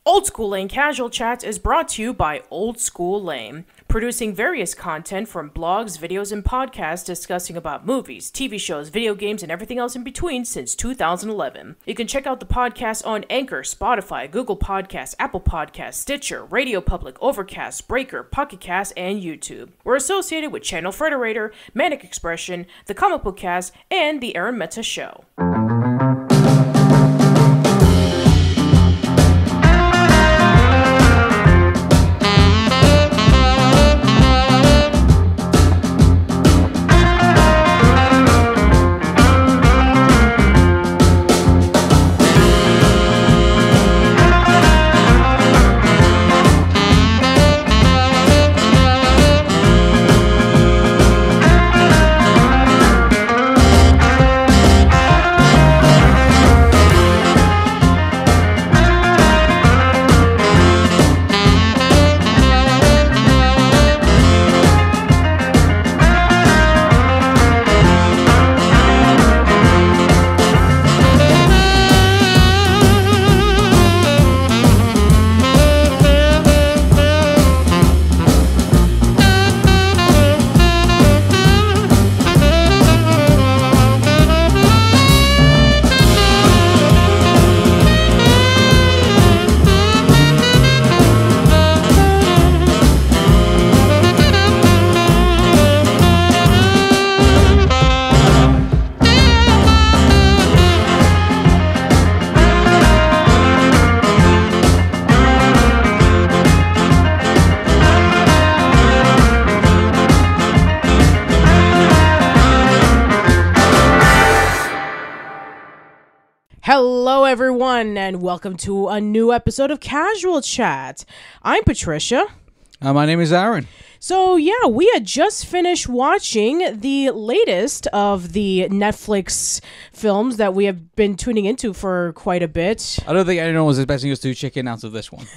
Old School Lane Casual Chats is brought to you by Old School Lane, producing various content from blogs, videos, and podcasts discussing about movies, TV shows, video games, and everything else in between since 2011. You can check out the podcast on Anchor, Spotify, Google Podcasts, Apple Podcasts, Stitcher, Radio Public, Overcast, Breaker, Pocket Cast, and YouTube. We're associated with Channel Frederator, Manic Expression, The Comic Book Cast, and The Arun Mehta Show. Hello everyone, and welcome to a new episode of Casual Chat. I'm Patricia. My name is Arun. So yeah, we had just finished watching the latest of the Netflix films that we have been tuning into for quite a bit. I don't think anyone was expecting us to do chicken out of this one.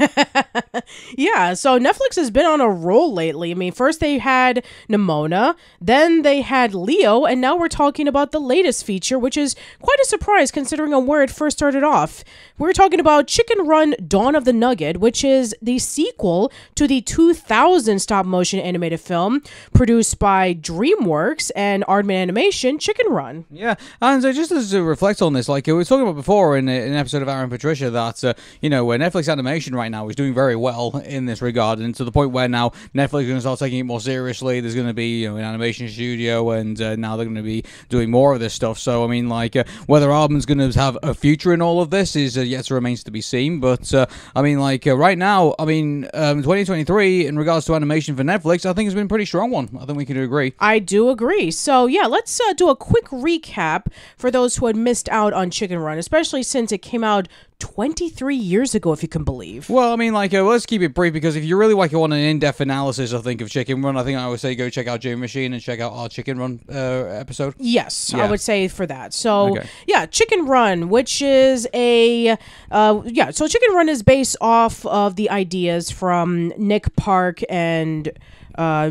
Yeah, so Netflix has been on a roll lately. I mean, first they had Nimona, then they had Leo, and now we're talking about the latest feature, which is quite a surprise considering on where it first started off. We're talking about Chicken Run Dawn of the Nugget, which is the sequel to the 2000 stop-motion animated film produced by DreamWorks and Aardman Animation, Chicken Run. Yeah, and just as to reflect on this, like we were talking about before in an episode of Arun and Patricia, that Netflix Animation right now is doing very well in this regard, and to the point where now Netflix is going to start taking it more seriously. There's going to be an animation studio, and now they're going to be doing more of this stuff. So I mean, whether Aardman's going to have a future in all of this is yet to remains to be seen. But right now, 2023 in regards to animation for Netflix, I think it's been a pretty strong one. I think we can agree. I do agree. So yeah, let's do a quick recap for those who had missed out on Chicken Run, especially since it came out 23 years ago, if you can believe. Well, let's keep it brief, because if you really want an in-depth analysis, I think, of Chicken Run, I think I would say go check out Jam Machine and check out our Chicken Run episode. Yes, yeah. I would say for that. So, okay. Yeah, Chicken Run, which is so Chicken Run is based off of the ideas from Nick Park and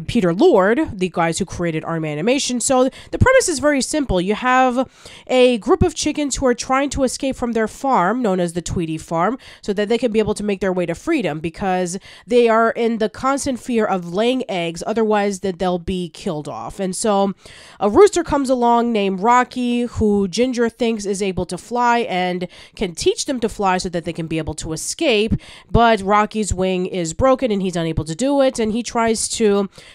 Peter Lord, the guys who created Aardman Animation. So the premise is very simple. You have a group of chickens who are trying to escape from their farm, known as the Tweedy farm, so that they can be able to make their way to freedom, because they are in the constant fear of laying eggs, otherwise that they'll be killed off. And so a rooster comes along named Rocky, who Ginger thinks is able to fly and can teach them to fly so that they can be able to escape, but Rocky's wing is broken and he's unable to do it, and he tries to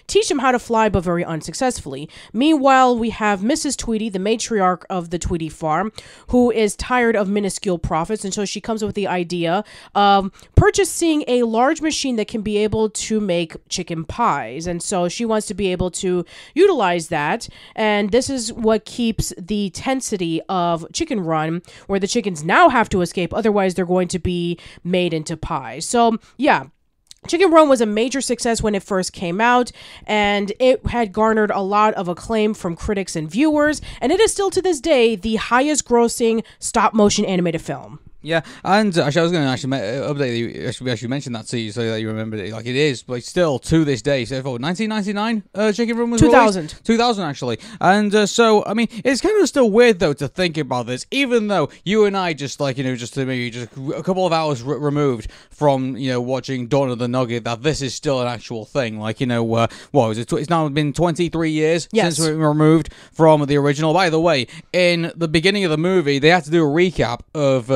teach him how to fly, but very unsuccessfully. Meanwhile, we have Mrs. Tweedy, the matriarch of the Tweedy farm, who is tired of minuscule profits, and so she comes up with the idea of purchasing a large machine that can be able to make chicken pies. And so she wants to be able to utilize that, and this is what keeps the tensity of Chicken Run, where the chickens now have to escape, otherwise they're going to be made into pies. So yeah, Chicken Run was a major success when it first came out, and it had garnered a lot of acclaim from critics and viewers, and it is still to this day the highest grossing stop-motion animated film. Yeah, and actually, I was going to actually update you. Actually mention that to you so that you remembered it. Like it is, but still to this day. So, 1999, Chicken Run was 2000. Released? 2000 actually. And so, I mean, it's kind of still weird though to think about this, even though you and I just just maybe just a couple of hours removed from watching Dawn of the Nugget, that this is still an actual thing. Like what was it? It's now been 23 years since we were removed from the original. By the way, in the beginning of the movie, they had to do a recap of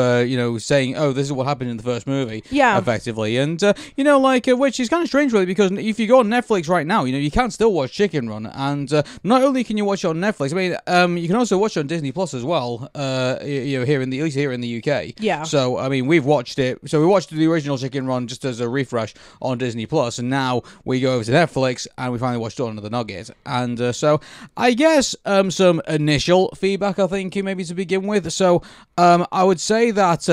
saying, oh, this is what happened in the first movie, effectively, and which is kind of strange, really, because if you go on Netflix right now, you can still watch Chicken Run, and not only can you watch it on Netflix, I mean, you can also watch it on Disney Plus as well, here in the UK. Yeah. So I mean, we've watched it. So we watched the original Chicken Run just as a refresh on Disney Plus, and now we go over to Netflix and we finally watched Dawn of the Nugget, and so I guess some initial feedback, I think, maybe to begin with. So I would say that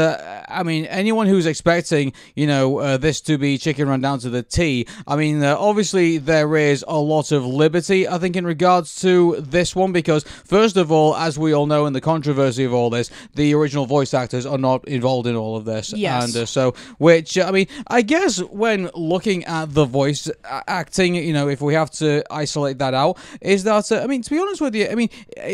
I mean, anyone who's expecting this to be Chicken Run down to the T, I mean, obviously there is a lot of liberty, I think, in regards to this one, because first of all, as we all know, in the controversy of all this, the original voice actors are not involved in all of this. Yes. And so, which, I mean, I guess when looking at the voice acting, if we have to isolate that out, is that, I mean, to be honest with you, I mean,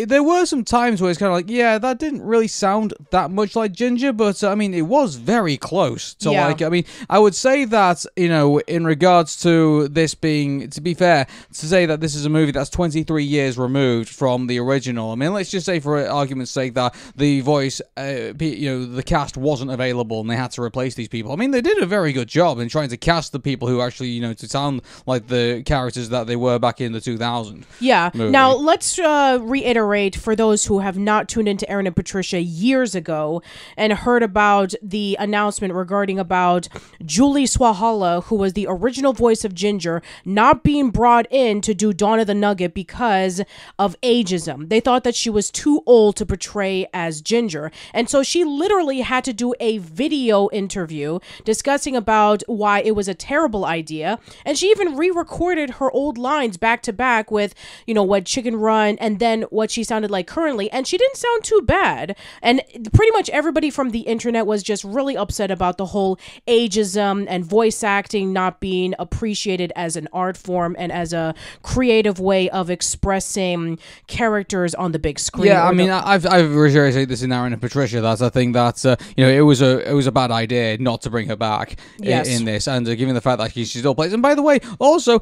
there were some times where it's kind of like, yeah, that didn't really sound that much like Ginger, but, I mean, it was very close to, I mean, I would say that, in regards to this being, to be fair, to say that this is a movie that's 23 years removed from the original, I mean, let's just say, for argument's sake, that the voice, the cast wasn't available and they had to replace these people. I mean, they did a very good job in trying to cast the people who actually, to sound like the characters that they were back in the 2000 movie. Now, let's reiterate for those who have not tuned into Arun and Patricia years ago and heard about the announcement regarding about Julie Swahala, who was the original voice of Ginger, not being brought in to do Dawn of the Nugget because of ageism. They thought that she was too old to portray as Ginger, and so she literally had to do a video interview discussing about why it was a terrible idea, and she even re-recorded her old lines back to back with what Chicken Run and then what she sounded like currently, and she didn't sound too bad. And pretty much everybody from the internet was just really upset about the whole ageism and voice acting not being appreciated as an art form and as a creative way of expressing characters on the big screen. Yeah, I mean, I've reiterated this in Arun and Patricia, that I think that it was a bad idea not to bring her back in this, and given the fact that she still plays. And by the way, also,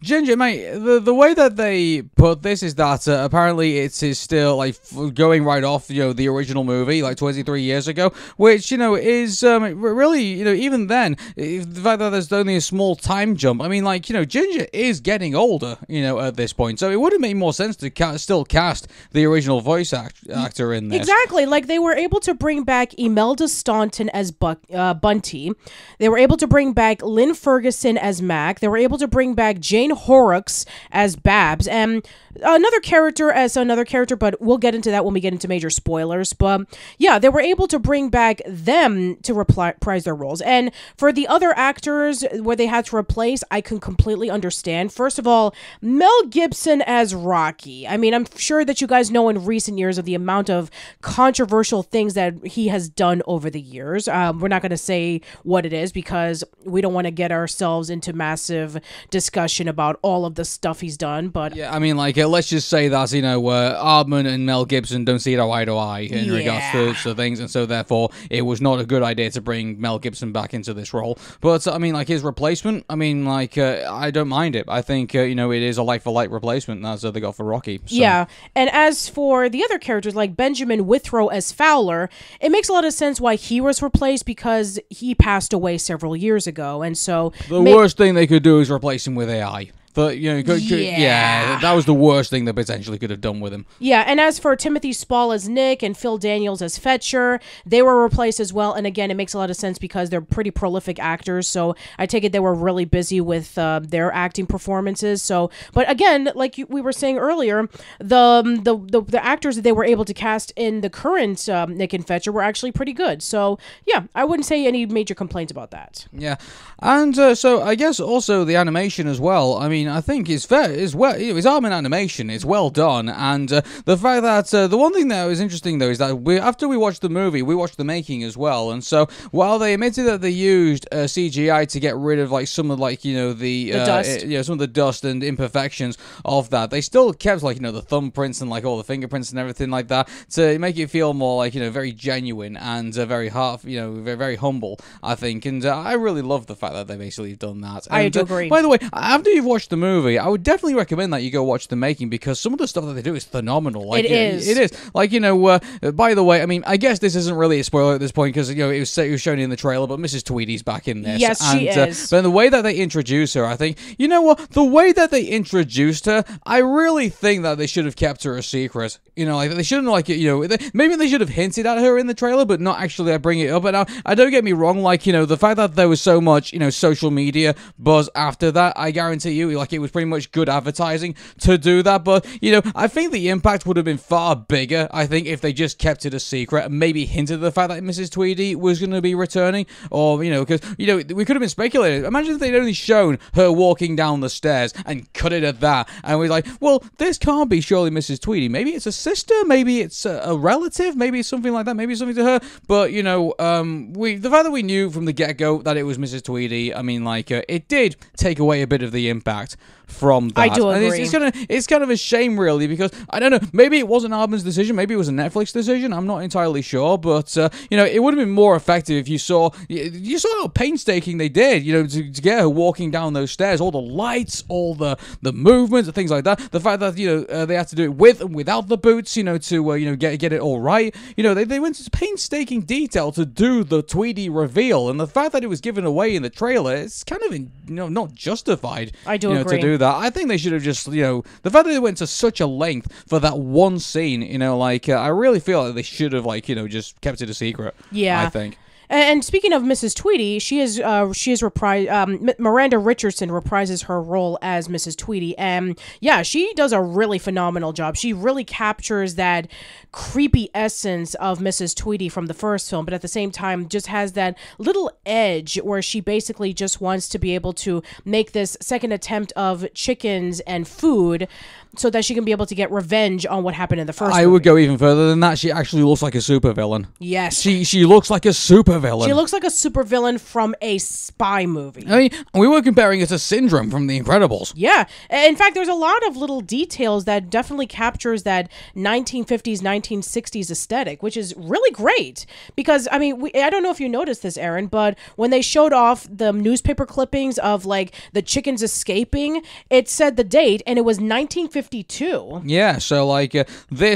Ginger, mate, the way that they put this is that apparently it is still like going right off the original movie like 23 years ago, which is really even then, the fact that there's only a small time jump. I mean, like Ginger is getting older at this point, so it would have made more sense to still cast the original voice actor in this. Exactly, like they were able to bring back Imelda Staunton as Bunty. They were able to bring back Lynn Ferguson as Mac. They were able to bring back Jane Horrocks as Babs, and another character, but we'll get into that when we get into major spoilers. But yeah, they were able to bring back them to reprise their roles. And for the other actors where they had to replace, I can completely understand. First of all, Mel Gibson as Rocky. I mean, I'm sure that you guys know in recent years of the amount of controversial things that he has done over the years. We're not going to say what it is because we don't want to get ourselves into massive discussion about all of the stuff he's done. But yeah, I mean, like, let's just say that, Aardman and Mel Gibson don't see eye to eye in regards to things, and so therefore it was not a good idea to bring Mel Gibson back into this role. But, I mean, like, his replacement, I mean, like, I don't mind it. I think, it is a like-for-like replacement that's they got for Rocky. So. Yeah, and as for the other characters, like Benjamin Withrow as Fowler, it makes a lot of sense why he was replaced because he passed away several years ago, and so... The worst thing they could do is replace him with AI. But, that was the worst thing they potentially could have done with him. Yeah, and as for Timothy Spall as Nick and Phil Daniels as Fetcher, they were replaced as well. And again, it makes a lot of sense because they're pretty prolific actors. So I take it they were really busy with their acting performances. So, but again, like we were saying earlier, the actors that they were able to cast in the current Nick and Fetcher were actually pretty good. So yeah, I wouldn't say any major complaints about that. Yeah, and so I guess also the animation as well. I mean, mean, I think it's fair. It's well, it's Aardman Animation. It's well done, and the fact that the one thing that was interesting though is that after we watched the movie, we watched the making as well, and so while they admitted that they used CGI to get rid of like some of like the dust, some of the dust and imperfections of that, they still kept like the thumbprints and like all the fingerprints and everything like that to make it feel more like very genuine and very very humble, I think, and I really love the fact that they basically done that. And, I do agree. By the way, after you've watched the movie, I would definitely recommend that you go watch the making because some of the stuff that they do is phenomenal. Like, it is. It is. Like, by the way, I mean, I guess this isn't really a spoiler at this point because, it was shown in the trailer, but Mrs. Tweedy's back in this. Yes, she is. But the way that they introduce her, I think, you know what? The way that they introduced her, I really think that they should have kept her a secret. Like, they shouldn't, like, maybe they should have hinted at her in the trailer, but not actually bring it up. And I don't get me wrong, like, the fact that there was so much, social media buzz after that, I guarantee you, like, it was pretty much good advertising to do that. But, I think the impact would have been far bigger, I think, if they just kept it a secret and maybe hinted at the fact that Mrs. Tweedy was going to be returning. Or, because, we could have been speculating. Imagine if they'd only shown her walking down the stairs and cut it at that. And we're like, well, this can't be surely Mrs. Tweedy. Maybe it's a sister, maybe it's a relative, maybe it's something like that, maybe it's something to her. But, the fact that we knew from the get-go that it was Mrs. Tweedy, I mean, like, it did take away a bit of the impact from that. I do agree. And it's kind of a shame, really, because, I don't know, maybe it wasn't Aardman's decision, maybe it was a Netflix decision, I'm not entirely sure, but, it would have been more effective if you saw how painstaking they did, to get her walking down those stairs, all the lights, all the movements and things like that, the fact that, they had to do it with and without the boots, to get it all right, they went into painstaking detail to do the Tweedy reveal, and the fact that it was given away in the trailer, it's kind of, not justified, I do agree. to do that. I think they should have just, the fact that they went to such a length for that one scene, I really feel like they should have, just kept it a secret. Yeah. I think. And speaking of Mrs. Tweedy, she is reprised. Miranda Richardson reprises her role as Mrs. Tweedy, and yeah, she does a really phenomenal job. She really captures that creepy essence of Mrs. Tweedy from the first film, but at the same time, just has that little edge where she basically just wants to be able to make this second attempt of chickens and food, so that she can be able to get revenge on what happened in the first movie. I would go even further than that. She actually looks like a supervillain. Yes. She looks like a supervillain. She looks like a supervillain from a spy movie. I mean, we were comparing it to Syndrome from The Incredibles. Yeah. In fact, there's a lot of little details that definitely captures that 1950s, 1960s aesthetic, which is really great. Because, I mean, I don't know if you noticed this, Aaron, but when they showed off the newspaper clippings of, like, the chickens escaping, it said the date, and it was 1952. Yeah, so like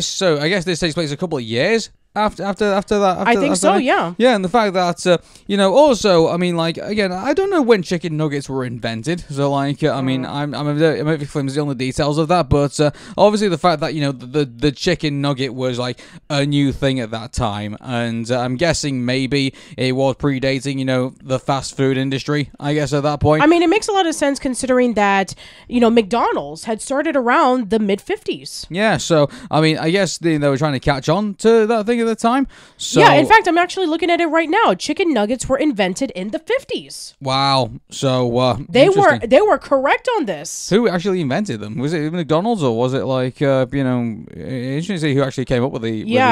so I guess this takes place a couple of years after that. I think so, yeah. Yeah, and the fact that, also, I mean, like, again, I don't know when chicken nuggets were invented, so, like, I mean, I'm a bit flimsy on the details of that, but obviously the fact that, the chicken nugget was, like, a new thing at that time, and I'm guessing maybe it was predating, the fast food industry, I guess, at that point. I mean, it makes a lot of sense considering that, McDonald's had started around the mid-50s. Yeah, so, I mean, I guess they were trying to catch on to that thing at the time. So, yeah, in fact, I'm actually looking at it right now. Chicken nuggets were invented in the 50s. Wow. So they were correct on this. Who actually invented them? Was it McDonald's or was it like interesting to see who actually came up with the idea.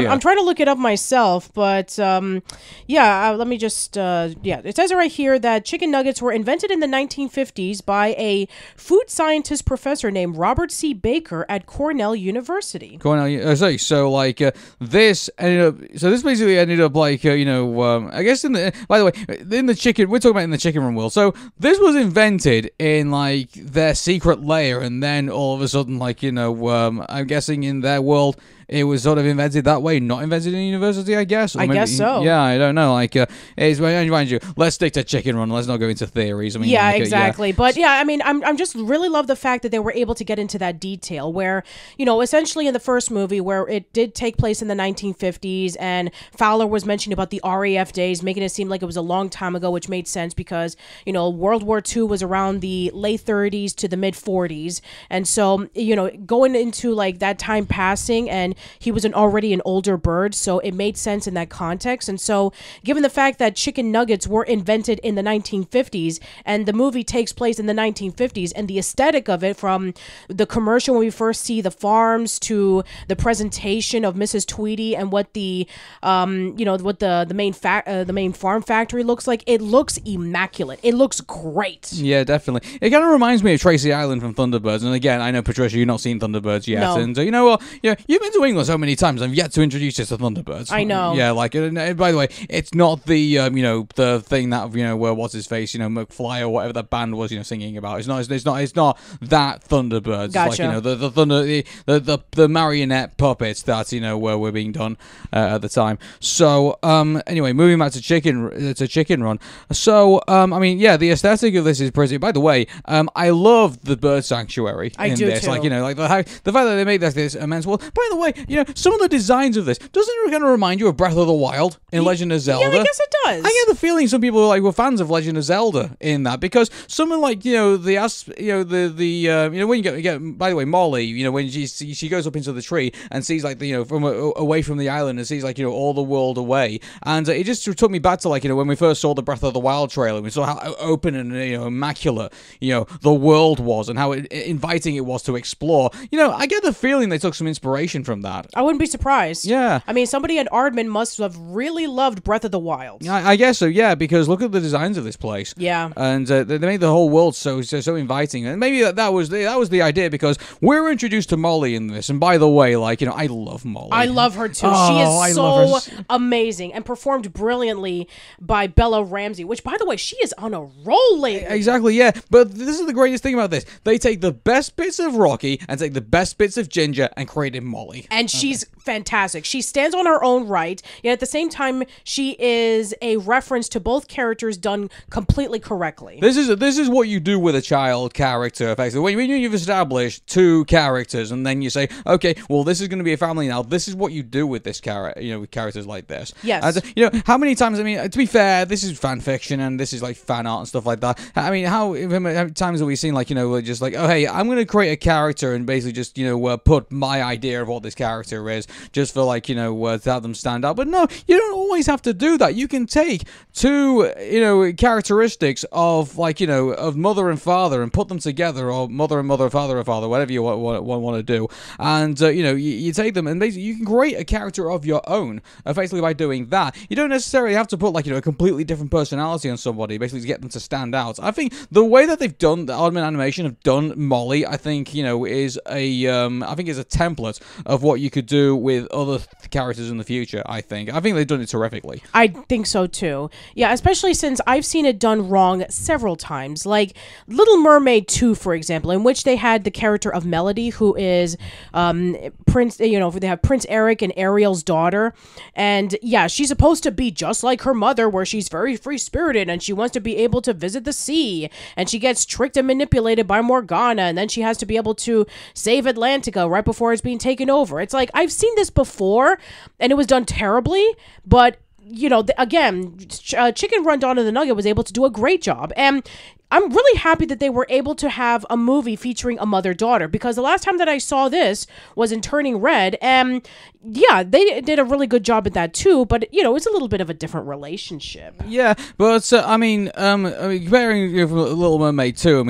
I'm trying to look it up myself, but let me just it says right here that chicken nuggets were invented in the 1950s by a food scientist professor named Robert C. Baker at Cornell University. This ended up. So this basically ended up like I guess by the way, in the chicken, we're talking about in the chicken run world. So this was invented in like their secret lair, and then all of a sudden, like I'm guessing in their world, it was sort of invented that way, not invented in university, I guess. I guess so. Yeah, I don't know. Like, mind you, let's stick to chicken run. Let's not go into theories. I mean, yeah, exactly. But yeah, I mean, I'm just really love the fact that they were able to get into that detail where, essentially in the first movie where it did take place in the 1950s, and Fowler was mentioning about the RAF days, making it seem like it was a long time ago, which made sense because, World War II was around the late 30s to the mid 40s, and so going into like that time passing and he was already an older bird, so it made sense in that context. And so, given the fact that chicken nuggets were invented in the 1950s, and the movie takes place in the 1950s, and the aesthetic of it, from the commercial when we first see the farms to the presentation of Mrs. Tweedy and what the what the main farm factory looks like, it looks immaculate. It looks great. Yeah, definitely. It kind of reminds me of Tracy Island from Thunderbirds. And again, I know, Patricia, you've not seen Thunderbirds yet. No. And you know what? You've been to England so many times. I've yet to introduce you to Thunderbirds. I know. Yeah, like, and by the way, it's not the the thing that where what's his face, McFly or whatever that band was, singing about. It's not that Thunderbirds. Gotcha. It's like, the marionette puppets that were being done at the time. So anyway, moving back to Chicken Run. So the aesthetic of this is pretty. By the way, I love the bird sanctuary. I do this. too. Like the fact that they make this immense. Well, by the way, some of the designs of this, doesn't it kind of remind you of Breath of the Wild in Legend of Zelda? Yeah, I guess it does. I get the feeling some people were fans of Legend of Zelda in that, because someone like when you get by the way, Molly, when she goes up into the tree and sees from away from the island and sees all the world away, and it just took me back to when we first saw the Breath of the Wild trailer. We saw how open and immaculate the world was, and how inviting it was to explore. I get the feeling they took some inspiration from that. I wouldn't be surprised. Yeah. I mean, somebody at Aardman must have really loved Breath of the Wild. I guess so, yeah, because look at the designs of this place. Yeah. And they made the whole world so inviting. And maybe that was the idea, because we're introduced to Molly in this. And by the way, I love Molly. I love her too. She is so amazing and performed brilliantly by Bella Ramsey, which, by the way, she is on a roll lately. Exactly, yeah. But this is the greatest thing about this. They take the best bits of Rocky and take the best bits of Ginger and create Molly. And she's fantastic. She stands on her own right, yet at the same time, she is a reference to both characters done completely correctly. This is what you do with a child character, effectively. When you've established two characters, and then you say, okay, well, this is going to be a family now. This is what you do with this character, with characters like this. Yes. And, how many times? I mean, to be fair, this is fan fiction and this is fan art and stuff like that. I mean, how many times have we seen just oh, hey, I'm going to create a character and basically just put my idea of what this character is, just for to have them stand out. But no, you don't always have to do that. You can take two characteristics of of mother and father and put them together, or mother and mother, father and father, whatever you want to do, and you take them and basically you can create a character of your own effectively by doing that. You don't necessarily have to put a completely different personality on somebody basically to get them to stand out. I think the way that they've done the Aardman Animation have done Molly, I think is a template of what you could do with other characters in the future. I think they've done it terrifically. I think so too. Yeah, especially since I've seen it done wrong several times. Like Little Mermaid 2, for example, in which they had the character of Melody, who is Prince. They have Prince Eric and Ariel's daughter, and yeah, she's supposed to be just like her mother, where she's very free-spirited and she wants to be able to visit the sea, and she gets tricked and manipulated by Morgana, and then she has to be able to save Atlantica right before it's being taken over. It's like, I've seen this before, and it was done terribly, but again, Chicken Run Dawn of the Nugget was able to do a great job. And I'm really happy that they were able to have a movie featuring a mother-daughter, because the last time that I saw this was in Turning Red, and yeah, they did a really good job at that too, but it's a little bit of a different relationship. Yeah, but comparing Little Mermaid 2,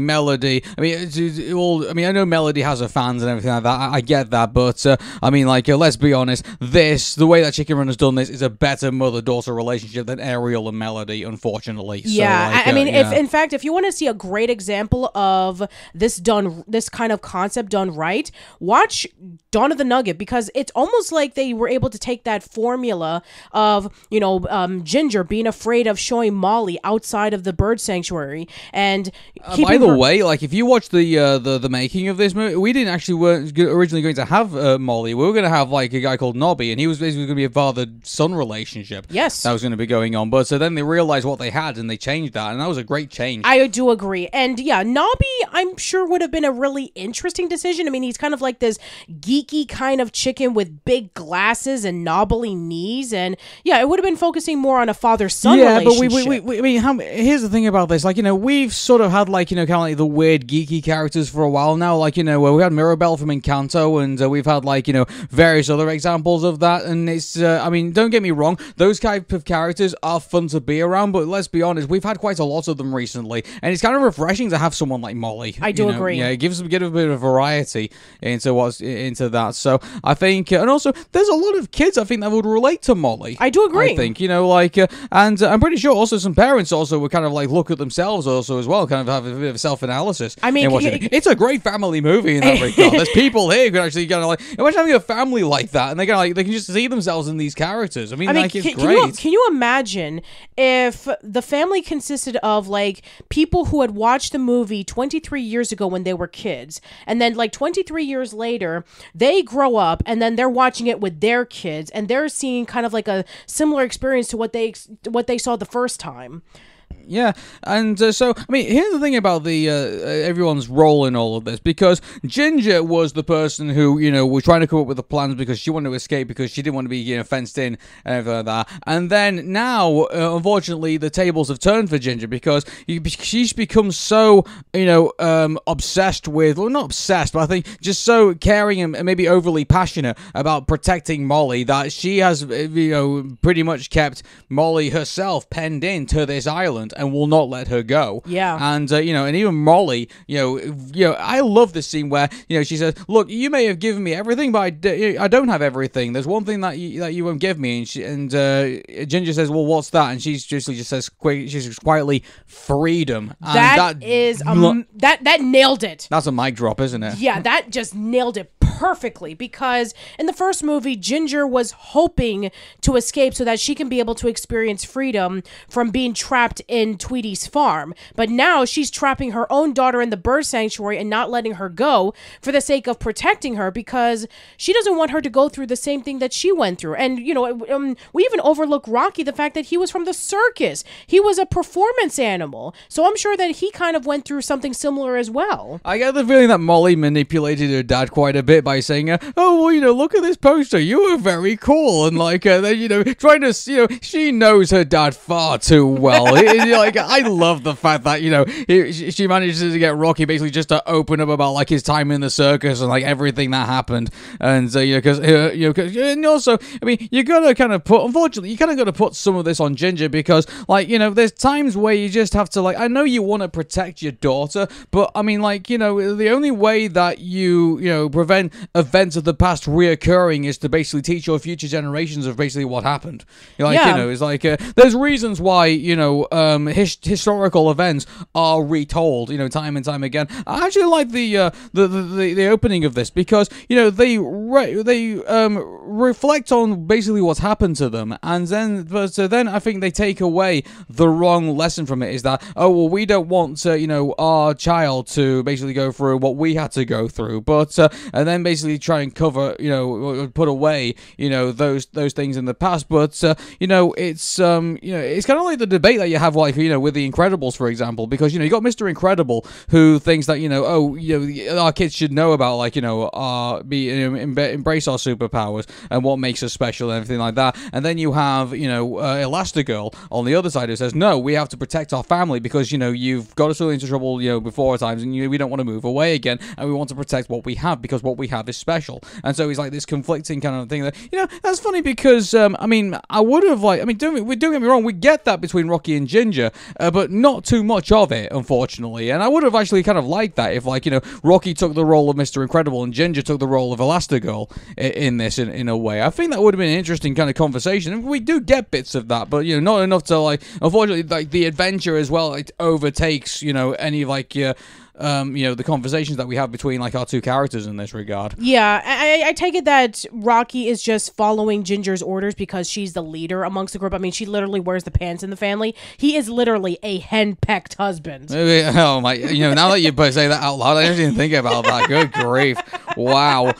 Melody, I know Melody has her fans and everything like that, I get that, but let's be honest, the way that Chicken Run has done this is a better mother-daughter relationship than Ariel and Melody, unfortunately. Yeah, so, in fact, if you want to see a great example of this kind of concept done right, watch Dawn of the Nugget, because it's almost like they were able to take that formula of Ginger being afraid of showing Molly outside of the bird sanctuary, and by the way, if you watch the making of this movie, we weren't originally going to have Molly. We were going to have a guy called Nobby, and he was basically going to be a father-son relationship. Yes, that was going to be going on, but so then they realized what they had and they changed that, and that was a great change. I do agree. And yeah, Nobby, I'm sure, would have been a really interesting decision. I mean, he's kind of like this geeky kind of chicken him with big glasses and knobbly knees, and yeah, it would have been focusing more on a father-son relationship. But I mean, here's the thing about this. Like, we've sort of had, like, kind of like the weird geeky characters for a while now. Like, we had Mirabelle from Encanto, and we've had, like, various other examples of that. And it's, I mean, don't get me wrong, those type of characters are fun to be around, but let's be honest, we've had quite a lot of them recently, and it's kind of refreshing to have someone like Molly. I do agree. Yeah, it gives a bit of variety into that. So I think, and also there's a lot of kids I think that would relate to Molly. I do agree. I think, and I'm pretty sure also some parents also would kind of like look at themselves also as well, kind of have a bit of self-analysis. I mean, it's a great family movie in that regard. There's people here who can actually kind of like imagine having a family like that, and they can just see themselves in these characters. I mean like it's great. Can you imagine if the family consisted of like people who had watched the movie 23 years ago when they were kids, and then like 23 years later they grow up and then they're watching it with their kids and they're seeing kind of like a similar experience to what they saw the first time. Yeah, and so, I mean, here's the thing about the everyone's role in all of this, because Ginger was the person who, was trying to come up with the plans because she wanted to escape because she didn't want to be, fenced in and everything like that. And then now, unfortunately, the tables have turned for Ginger because she's become so, obsessed with, well, not obsessed, but I think just so caring and maybe overly passionate about protecting Molly that she has, pretty much kept Molly herself penned in to this island and will not let her go. Yeah. And, and even Molly, I love this scene where, she says, look, you may have given me everything, but I don't have everything. There's one thing that you won't give me. And Ginger says, well, what's that? And she just says, she's quietly, freedom. And that nailed it. That's a mic drop, isn't it? Yeah, that just nailed it perfectly, because in the first movie, Ginger was hoping to escape so that she can be able to experience freedom from being trapped in Tweedy's farm. But now she's trapping her own daughter in the bird sanctuary and not letting her go for the sake of protecting her, because she doesn't want her to go through the same thing that she went through. And, we even overlook Rocky, the fact that he was from the circus. He was a performance animal. So I'm sure that he kind of went through something similar as well. I get the feeling that Molly manipulated her dad quite a bit by saying, oh, well, look at this poster. You were very cool. And, like, trying to, she knows her dad far too well. I love the fact that, she manages to get Rocky basically just to open up about, like, his time in the circus and, like, everything that happened. And, and also, I mean, you gotta kind of unfortunately, you kind of gotta put some of this on Ginger because, like, there's times where you just have to, like, I know you want to protect your daughter, but, I mean, like, the only way that you prevent events of the past reoccurring is to basically teach your future generations of basically what happened. It's like, there's reasons why, historical events are retold, time and time again. I actually like the opening of this because, they reflect on basically what's happened to them, and then I think they take away the wrong lesson from it, is that, oh, well, we don't want, our child to basically go through what we had to go through, but, and then basically try and cover, put away, those things in the past, but, it's kind of like the debate that you have, like, with the Incredibles, for example, because, you got Mr. Incredible, who thinks that, our kids should know about, like, embrace our superpowers and what makes us special and everything like that, and then you have, Elastigirl on the other side who says, no, we have to protect our family because, you've got us into trouble, before at times, and we don't want to move away again, and we want to protect what we have because what we have is special. And so he's like this conflicting kind of thing that, that's funny because, I mean, I would have, like, I mean, don't get me wrong, we get that between Rocky and Ginger, but not too much of it, unfortunately. And I would have actually kind of liked that if, like, Rocky took the role of Mr. Incredible and Ginger took the role of Elastigirl in this, in a way. I think that would have been an interesting kind of conversation. And we do get bits of that, but, not enough to, like, unfortunately, like, the adventure as well, it overtakes, any, like, the conversations that we have between, like, our two characters in this regard. Yeah, I take it that Rocky is just following Ginger's orders because she's the leader amongst the group. I mean, she literally wears the pants in the family. He is literally a henpecked husband. Oh my! Now that you say that out loud, I didn't even think about that. Good grief! Wow.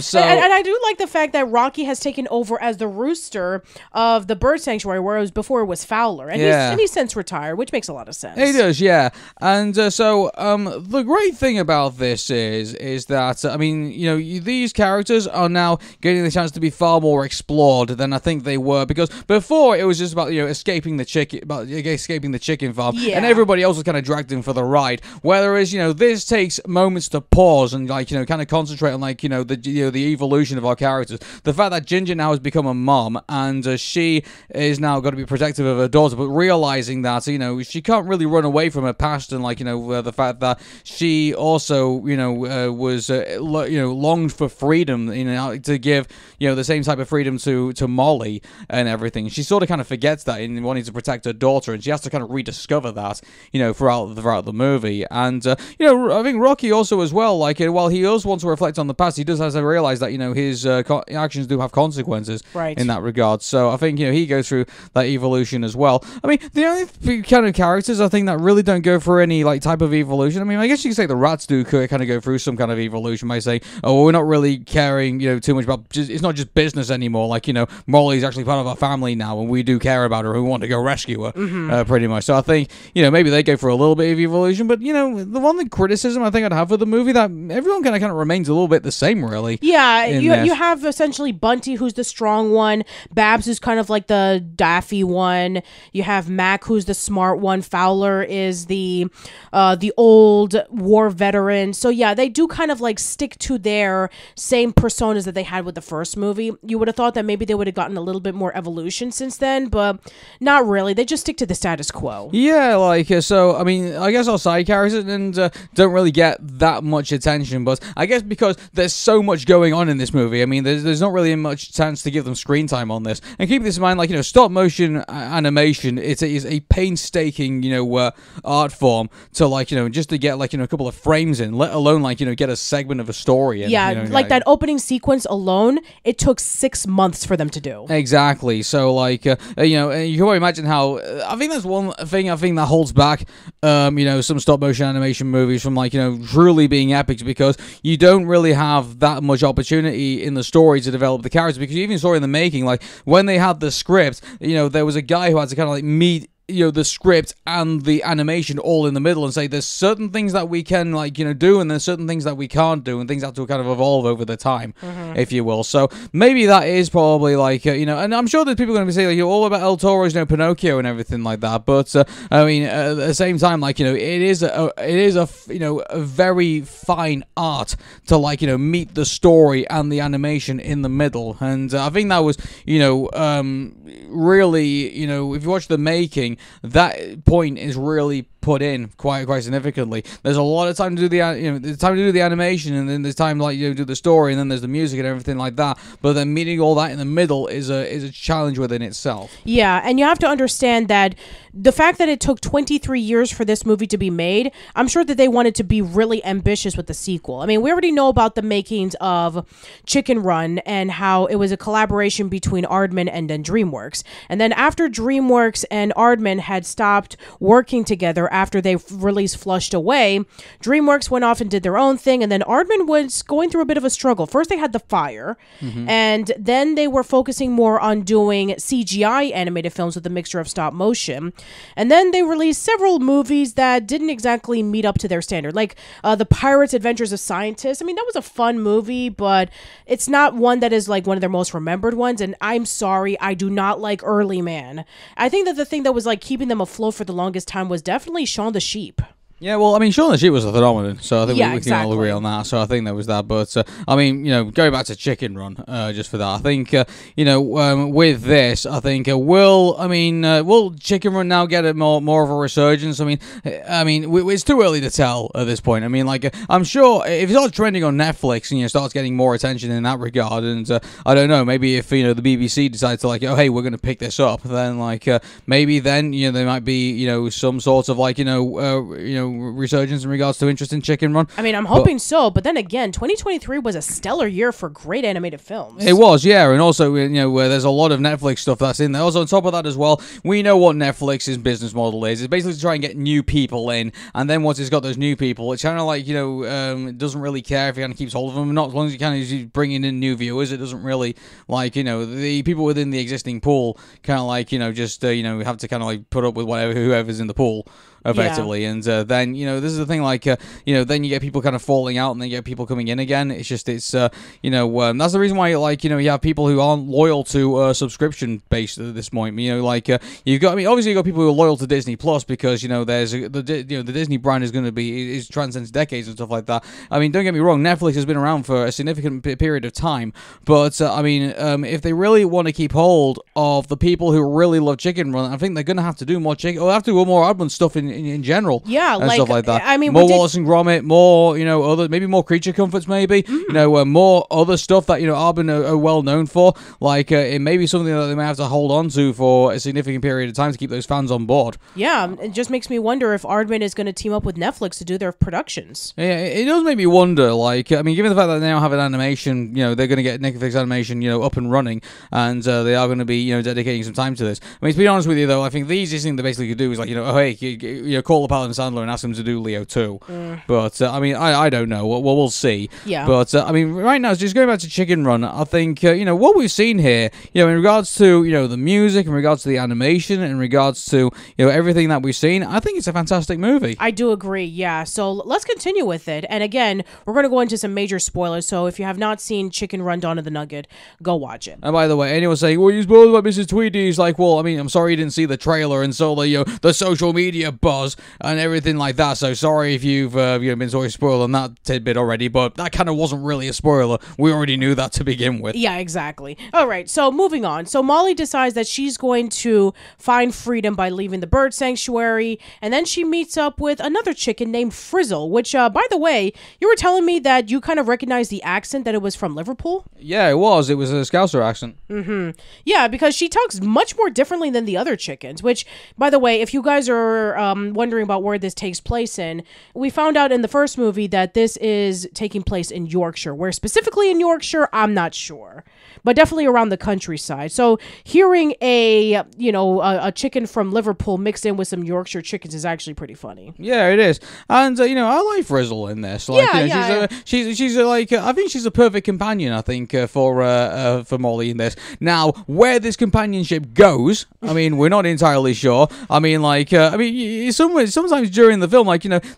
So and I do like the fact that Rocky has taken over as the rooster of the bird sanctuary, whereas before it was Fowler, and he's since retired, which makes a lot of sense. He does, yeah. And the great thing about this is that I mean, these characters are now getting the chance to be far more explored than I think they were, because before it was just about escaping the chicken farm, and everybody else was kind of dragged in for the ride. Whereas this takes moments to pause and kind of concentrate on the evolution of our characters. The fact that Ginger now has become a mom, and she is now got to be protective of her daughter, but realizing that she can't really run away from her past, and the fact that she also was longed for freedom, to give the same type of freedom to Molly and everything. She sort of kind of forgets that in wanting to protect her daughter, and she has to kind of rediscover that throughout the movie. And I think Rocky also as well, while he does want to reflect on the past, he does have to realize that his actions do have consequences in that regard. So I think he goes through that evolution as well. I mean, the only kind of characters I think that really don't go through any type of evolution, I mean, I guess you could say the rats do kind of go through some kind of evolution by saying, oh, well, we're not really caring too much about it's not just business anymore. Molly's actually part of our family now, and we do care about her, and we want to go rescue her, pretty much. So I think maybe they go for a little bit of evolution, but the one criticism I think I'd have for the movie, that everyone kind of remains a little bit the same, really. Yeah, you have essentially Bunty, who's the strong one, Babs, who's kind of like the daffy one, you have Mac, who's the smart one, Fowler is the old war veteran. So yeah, they do kind of stick to their same personas that they had with the first movie. You would have thought that maybe they would have gotten a little bit more evolution since then, but not really. They just stick to the status quo. Yeah, so I mean, I guess our side characters don't really get that much attention, but I guess because there's so much going on in this movie, I mean, there's not really much chance to give them screen time on this. And keep this in mind, stop motion animation, it is a painstaking art form to just to get a couple of frames in, let alone get a segment of a story in. Yeah, that opening sequence alone, it took 6 months for them to do. Exactly. So you can probably imagine how I think that's one thing that holds back some stop motion animation movies from truly being epics, because you don't really have that much opportunity in the story to develop the characters, because you even saw in the making, when they had the script, there was a guy who had to kind of meet the script and the animation all in the middle and say there's certain things that we can do, and there's certain things that we can't do, and things have to kind of evolve over the time, if you will. So maybe that is probably and I'm sure that people are going to be saying all about El Toro's Pinocchio and everything like that, but I mean, at the same time, it is a very fine art to meet the story and the animation in the middle. And I think that was really if you watch the making, that point is really put in quite significantly. There's a lot of time to do the animation, and then there's time do the story, and then there's the music and everything like that. But then meeting all that in the middle is a challenge within itself. Yeah, and you have to understand that the fact that it took 23 years for this movie to be made, I'm sure that they wanted to be really ambitious with the sequel. I mean, we already know about the makings of Chicken Run and how it was a collaboration between Aardman and then DreamWorks. And then after DreamWorks and Aardman had stopped working together after they released Flushed Away, DreamWorks went off and did their own thing, and then Aardman was going through a bit of a struggle. First they had The Fire, and then they were focusing more on doing CGI animated films with a mixture of stop motion. And then they released several movies that didn't exactly meet up to their standard, like The Pirates, Adventures of Scientists. I mean, that was a fun movie, but it's not one that is one of their most remembered ones, and I'm sorry, I do not like Early Man. I think that the thing that was keeping them afloat for the longest time was definitely Shaun the Sheep. Yeah, well, I mean, Shaun the Sheep was a phenomenon, so I think we exactly. can all agree on that. So I think there was that, but I mean, going back to Chicken Run, just for that, I think with this, I think will Chicken Run now get more of a resurgence? I mean, it's too early to tell at this point. I mean, I'm sure if it starts trending on Netflix and starts getting more attention in that regard, and I don't know, maybe if the BBC decides to oh, hey, we're going to pick this up, then maybe then there might be some sort of resurgence in regards to interest in Chicken Run. I mean, I'm hoping so, but then again, 2023 was a stellar year for great animated films. It was, yeah, and also, where there's a lot of Netflix stuff that's in there. Also, on top of that as well, we know what Netflix's business model is. It's basically to try and get new people in, and then once it's got those new people, it's kind of like, it doesn't really care if it kind of keeps hold of them. Not as long as it kind of bringing in new viewers, it doesn't really, the people within the existing pool kind of have to kind of like put up with whoever's in the pool. Effectively, and then this is the thing, then you get people kind of falling out, and then you get people coming in again. It's just that's the reason why you have people who aren't loyal to subscription based at this point. You've got, obviously you've got people who are loyal to Disney Plus because there's the Disney brand is going to be transcends decades and stuff like that. I mean, don't get me wrong, Netflix has been around for a significant period of time, but if they really want to keep hold of the people who really love Chicken Run, I think they're going to have to do more have to do more Aardman stuff in general, and stuff like that. I mean, more Wallace and Gromit, more other, maybe more Creature Comforts, maybe more other stuff that Aardman are well known for. It may be something that they may have to hold on to for a significant period of time to keep those fans on board. Yeah, it just makes me wonder if Aardman is going to team up with Netflix to do their productions. Yeah, it does make me wonder. Given the fact that they now have an animation, they're going to get Netflix animation, up and running, and they are going to be dedicating some time to this. I mean, to be honest with you, though, I think the easiest thing they basically could do is call the Paladin Sandler and ask them to do Leo 2. But, I don't know. We'll see. Yeah. But, right now, just going back to Chicken Run, I think, what we've seen here, in regards to, the music, in regards to the animation, in regards to, everything that we've seen, I think it's a fantastic movie. I do agree, yeah. So, let's continue with it. And again, we're going to go into some major spoilers. So, if you have not seen Chicken Run Dawn of the Nugget, go watch it. And by the way, anyone saying, well, you spoiled about Mrs. Tweedy, is like, well, I'm sorry you didn't see the trailer and saw the social media buzz and everything like that, so sorry if you've been sort of spoiled on that tidbit already, but that kind of wasn't really a spoiler. We already knew that to begin with. Yeah, exactly. Alright, so moving on. So Molly decides that she's going to find freedom by leaving the bird sanctuary, and then she meets up with another chicken named Frizzle, which, by the way, you were telling me that you kind of recognized the accent, that it was from Liverpool? Yeah, it was. It was a Scouser accent. Yeah, because she talks much more differently than the other chickens, which, by the way, if you guys are wondering about where this takes place in, we found out in the first movie that this is taking place in Yorkshire. Where specifically in Yorkshire, I'm not sure, but definitely around the countryside. So hearing a chicken from Liverpool mixed in with some Yorkshire chickens is actually pretty funny. Yeah, it is. And I like Frizzle in this. She's I think she's a perfect companion, I think, for Molly in this. Now, where this companionship goes, we're not entirely sure. Sometimes during the film,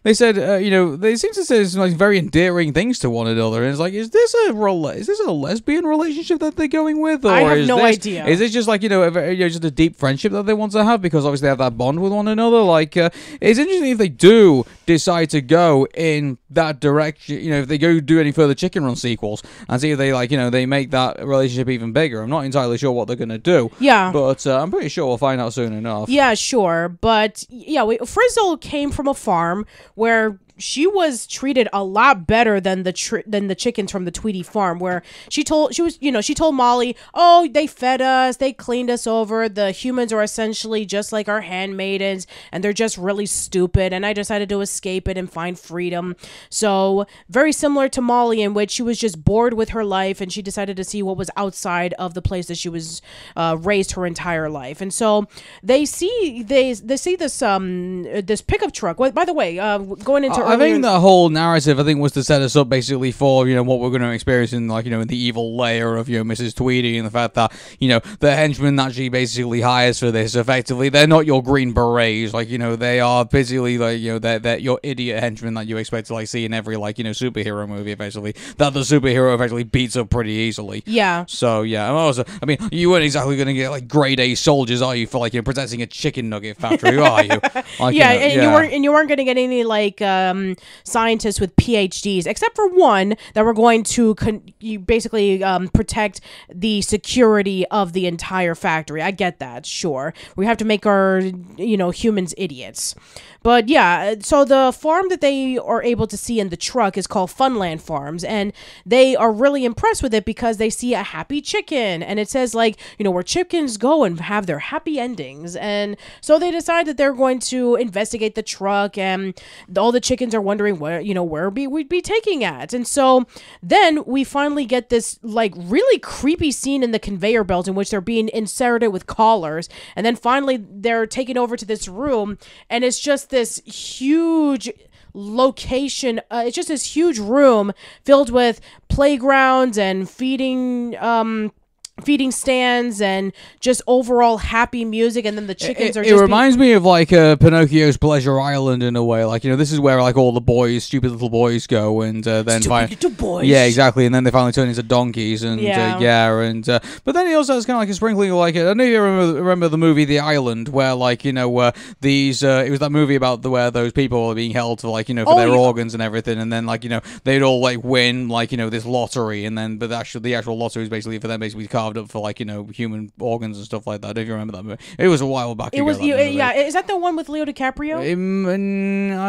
they said, they seem to say some very endearing things to one another, and it's like, is this a lesbian relationship that they're going with, or I have no idea. Is it just just a deep friendship that they want to have because obviously they have that bond with one another? It's interesting if they do decide to go in that direction. If they go do any further Chicken Run sequels and see if they they make that relationship even bigger. I'm not entirely sure what they're gonna do. Yeah, but I'm pretty sure we'll find out soon enough. Yeah, sure, but yeah, Frizzle came from a farm where she was treated a lot better than the chickens from the Tweedy farm, where she told Molly, oh, they fed us, they cleaned us over, the humans are essentially just like our handmaidens, and they're just really stupid, and I decided to escape it and find freedom. So very similar to Molly, in which she was just bored with her life, and she decided to see what was outside of the place that she was raised her entire life. And so they see this pickup truck. Well, by the way, going into I think the whole narrative, was to set us up basically for, what we're going to experience in, in the evil lair of, Mrs. Tweedy, and the fact that, the henchmen that she basically hires for this, effectively, they're not your green berets, they are basically, they're your idiot henchmen that you expect to, see in every, superhero movie, effectively, that the superhero effectively beats up pretty easily. Yeah. So, yeah, also, you weren't exactly going to get, grade A soldiers, are you, for, protecting a chicken nugget factory, are you? And you weren't going to get any, scientists with PhDs, except for one that were going to basically protect the security of the entire factory. I get that, sure. We have to make our, humans idiots. But yeah, so the farm that they are able to see in the truck is called Funland Farms, and they are really impressed with it because they see a happy chicken, and it says where chickens go and have their happy endings. And so they decide that they're going to investigate the truck, and all the chickens are wondering where we'd be taking at. And so then we finally get this really creepy scene in the conveyor belt in which they're being inserted with collars, and then finally they're taken over to this room, and it's just this huge location. It's just this huge room filled with playgrounds and feeding stands and just overall happy music, and then the chickens are just... It reminds me of Pinocchio's Pleasure Island in a way. This is where all the stupid little boys go, and then little boys. Yeah, exactly, and then they finally turn into donkeys, and but then he also has kind of a sprinkling of I don't know if you remember the movie The Island, where these it was that movie about where those people are being held for for their organs and everything, and then they'd all win this lottery, and then the actual lottery is basically for them carved up for human organs and stuff like that. I don't know if you remember that movie. It was a while back. It was Is that the one with Leo DiCaprio?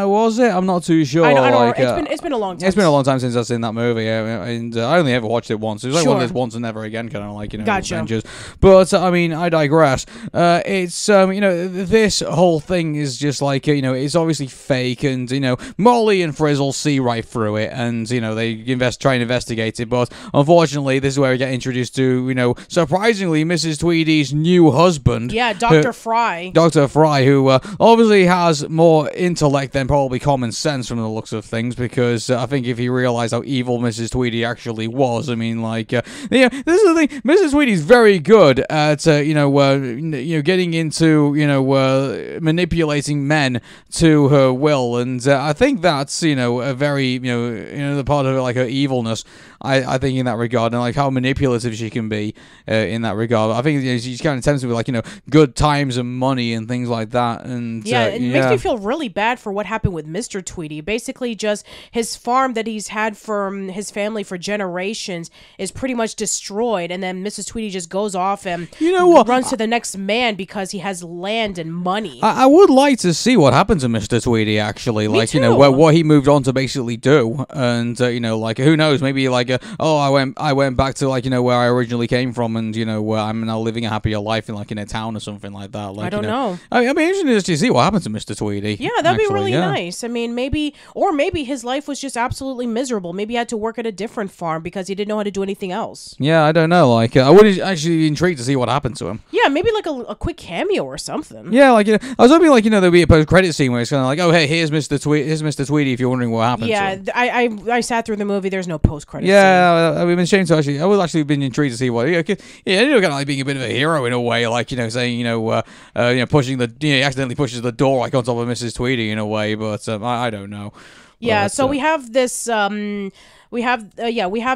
Was it? I'm not too sure. I don't it's been a long time. It's been a long time since I've seen that movie, and I only ever watched it once. It was one of those once and never again kind of gotcha. adventures. But I digress. It's this whole thing is just it's obviously fake, and Molly and Frizzle see right through it, and they try and investigate it. But unfortunately, this is where we get introduced to surprisingly, Mrs. Tweedy's new husband. Yeah, Dr. Fry. Dr. Fry, who obviously has more intellect than probably common sense from the looks of things, because I think if he realized how evil Mrs. Tweedy actually was, this is the thing, Mrs. Tweedy's very good at, getting into, manipulating men to her will, and I think that's, a very, the part of her evilness, I think, in that regard, and how manipulative she can be in that regard. I think she's kind of tempted with good times and money and things like that. And it makes me feel really bad for what happened with Mr. Tweedy. Basically, just his farm that he's had from his family for generations is pretty much destroyed, and then Mrs. Tweedy just goes off and runs to the next man because he has land and money. I would like to see what happened to Mr. Tweedy actually, Me too. What he moved on to basically do, and who knows, maybe I went back to where I originally came from, and where I'm now living a happier life in a town or something like that. I don't know. I'd be interested to see what happened to Mr. Tweedy. Yeah, that'd be really nice. Maybe his life was just absolutely miserable. Maybe he had to work at a different farm because he didn't know how to do anything else. Yeah, I don't know. I would actually be intrigued to see what happened to him. Yeah, maybe a quick cameo or something. Yeah, I was hoping there'd be a post-credit scene where it's kind of oh, hey, here's Mr. Tweedy if you're wondering what happened to him. Yeah, I sat through the movie. There's no post-credit scene. Yeah, we've been ashamed to actually. I would actually been intrigued to see what. Kind of being a bit of a hero in a way, saying pushing he accidentally pushes the door on top of Mrs. Tweedy in a way, but I don't know. Yeah, but, so we have this we have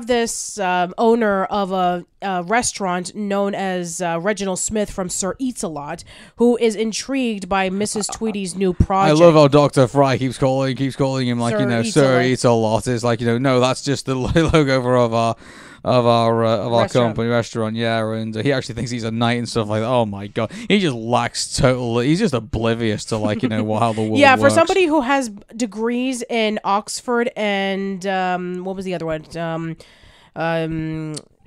this owner of a restaurant known as Reginald Smith from Sir Eats a Lot, who is intrigued by Mrs. Tweedy's new project. I love how Dr. Fry keeps calling him Sir Eats a Lot. It's no, that's just the logo of our company restaurant, and he actually thinks he's a knight and stuff like that. Oh my god, he just lacks totally. He's just oblivious to how the world yeah, works. For somebody who has degrees in Oxford and what was the other one?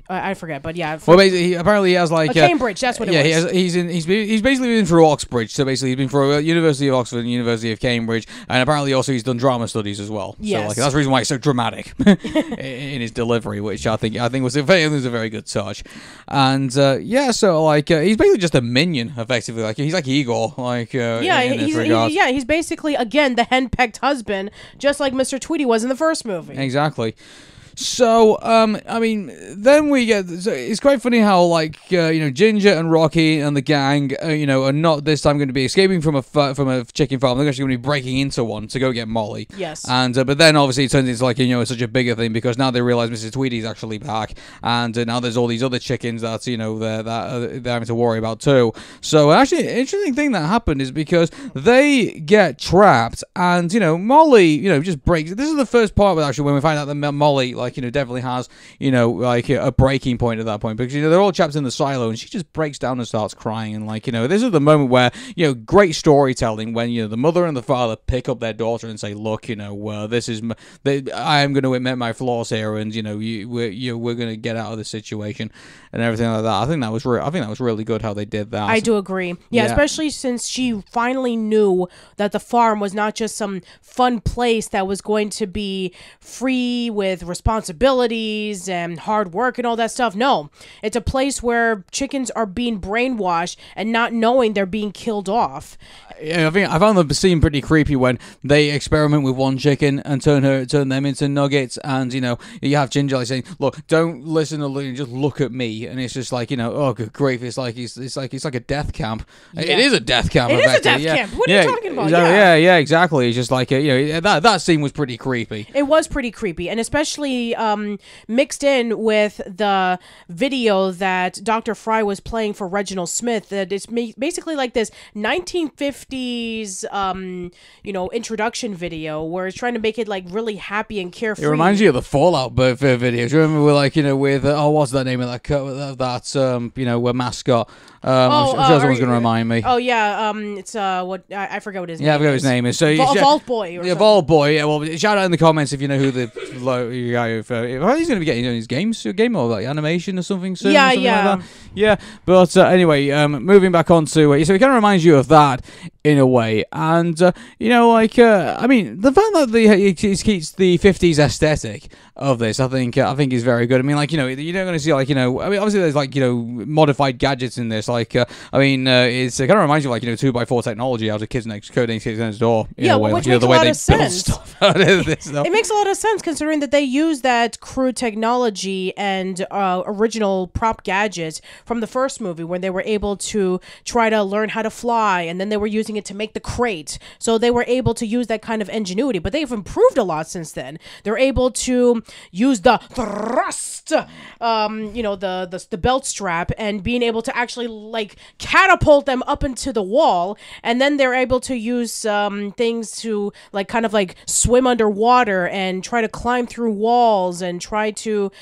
I forget, but yeah. Well, basically, apparently he has Cambridge. That's what it was. Yeah, he's basically been through Oxbridge. So basically, he's been through University of Oxford and University of Cambridge, and apparently also he's done drama studies as well. Yes. So that's the reason why he's so dramatic in his delivery, which I think was a very good touch. And he's basically just a minion, effectively. He's like Igor, he's basically again the henpecked husband, just like Mr. Tweedy was in the first movie. Exactly. So, I mean, then we get. So it's quite funny how, like, Ginger and Rocky and the gang, are not this time going to be escaping from a chicken farm. They're actually going to be breaking into one to go get Molly. Yes. And but then obviously it turns into like such a bigger thing because now they realize Mrs. Tweedy's actually back, and now there's all these other chickens that they're having to worry about too. So actually, an interesting thing that happened is because they get trapped, and Molly, just breaks. This is the first part where actually when we find out that Molly, definitely has, a breaking point at that point because they're all trapped in the silo, and she just breaks down and starts crying, and this is the moment where great storytelling when the mother and the father pick up their daughter and say, look, this is I am going to admit my flaws here, and we're going to get out of this situation and everything like that. I think that was really good how they did that. I do agree. Yeah, especially since she finally knew that the farm was not just some fun place that was going to be free with responsibilities and hard work and all that stuff. No, it's a place where chickens are being brainwashed and not knowing they're being killed off. Yeah, I found the scene pretty creepy when they experiment with one chicken and turn them into nuggets, and you have Ginger saying, "Look, don't listen to Lou, just look at me," and it's just like oh good grief, it's like a death camp. Yeah. It is a death camp. It is a death camp. What are you talking about? Yeah, exactly. It's just like that scene was pretty creepy. It was pretty creepy, and especially mixed in with the video that Dr. Fry was playing for Reginald Smith. That it's basically like this 1950s introduction video where it's trying to make it like really happy and carefree. It reminds you of the Fallout videos. Remember we're with what's that name of that mascot? I'm sure someone's going to remind me. Oh yeah, it's what I forget what his name is. Yeah, I forget what his name is. So Vault Boy. Vault Boy. Yeah, well, shout out in the comments if you know who the guy. He's going to be getting his game or like animation or something soon. Yeah, something like that. Yeah. But anyway, moving back on to so it kind of reminds you of that in a way, and I mean, the fact that it keeps the 50s aesthetic of this, I think is very good. I mean, you're not going to see I mean, obviously there's modified gadgets in this. It's it kind of reminds you of 2x4 technology out of Kids Next Door. Which makes a lot of sense. It makes a lot of sense considering that they use that crude technology and original prop gadgets from the first movie when they were able to try to learn how to fly, and then they were using it to make the crate. So they were able to use that kind of ingenuity, but they've improved a lot since then. They're able to use the thrust, the belt strap, and being able to actually catapult them up into the wall, and then they're able to use things to swim underwater and try to climb through walls and try to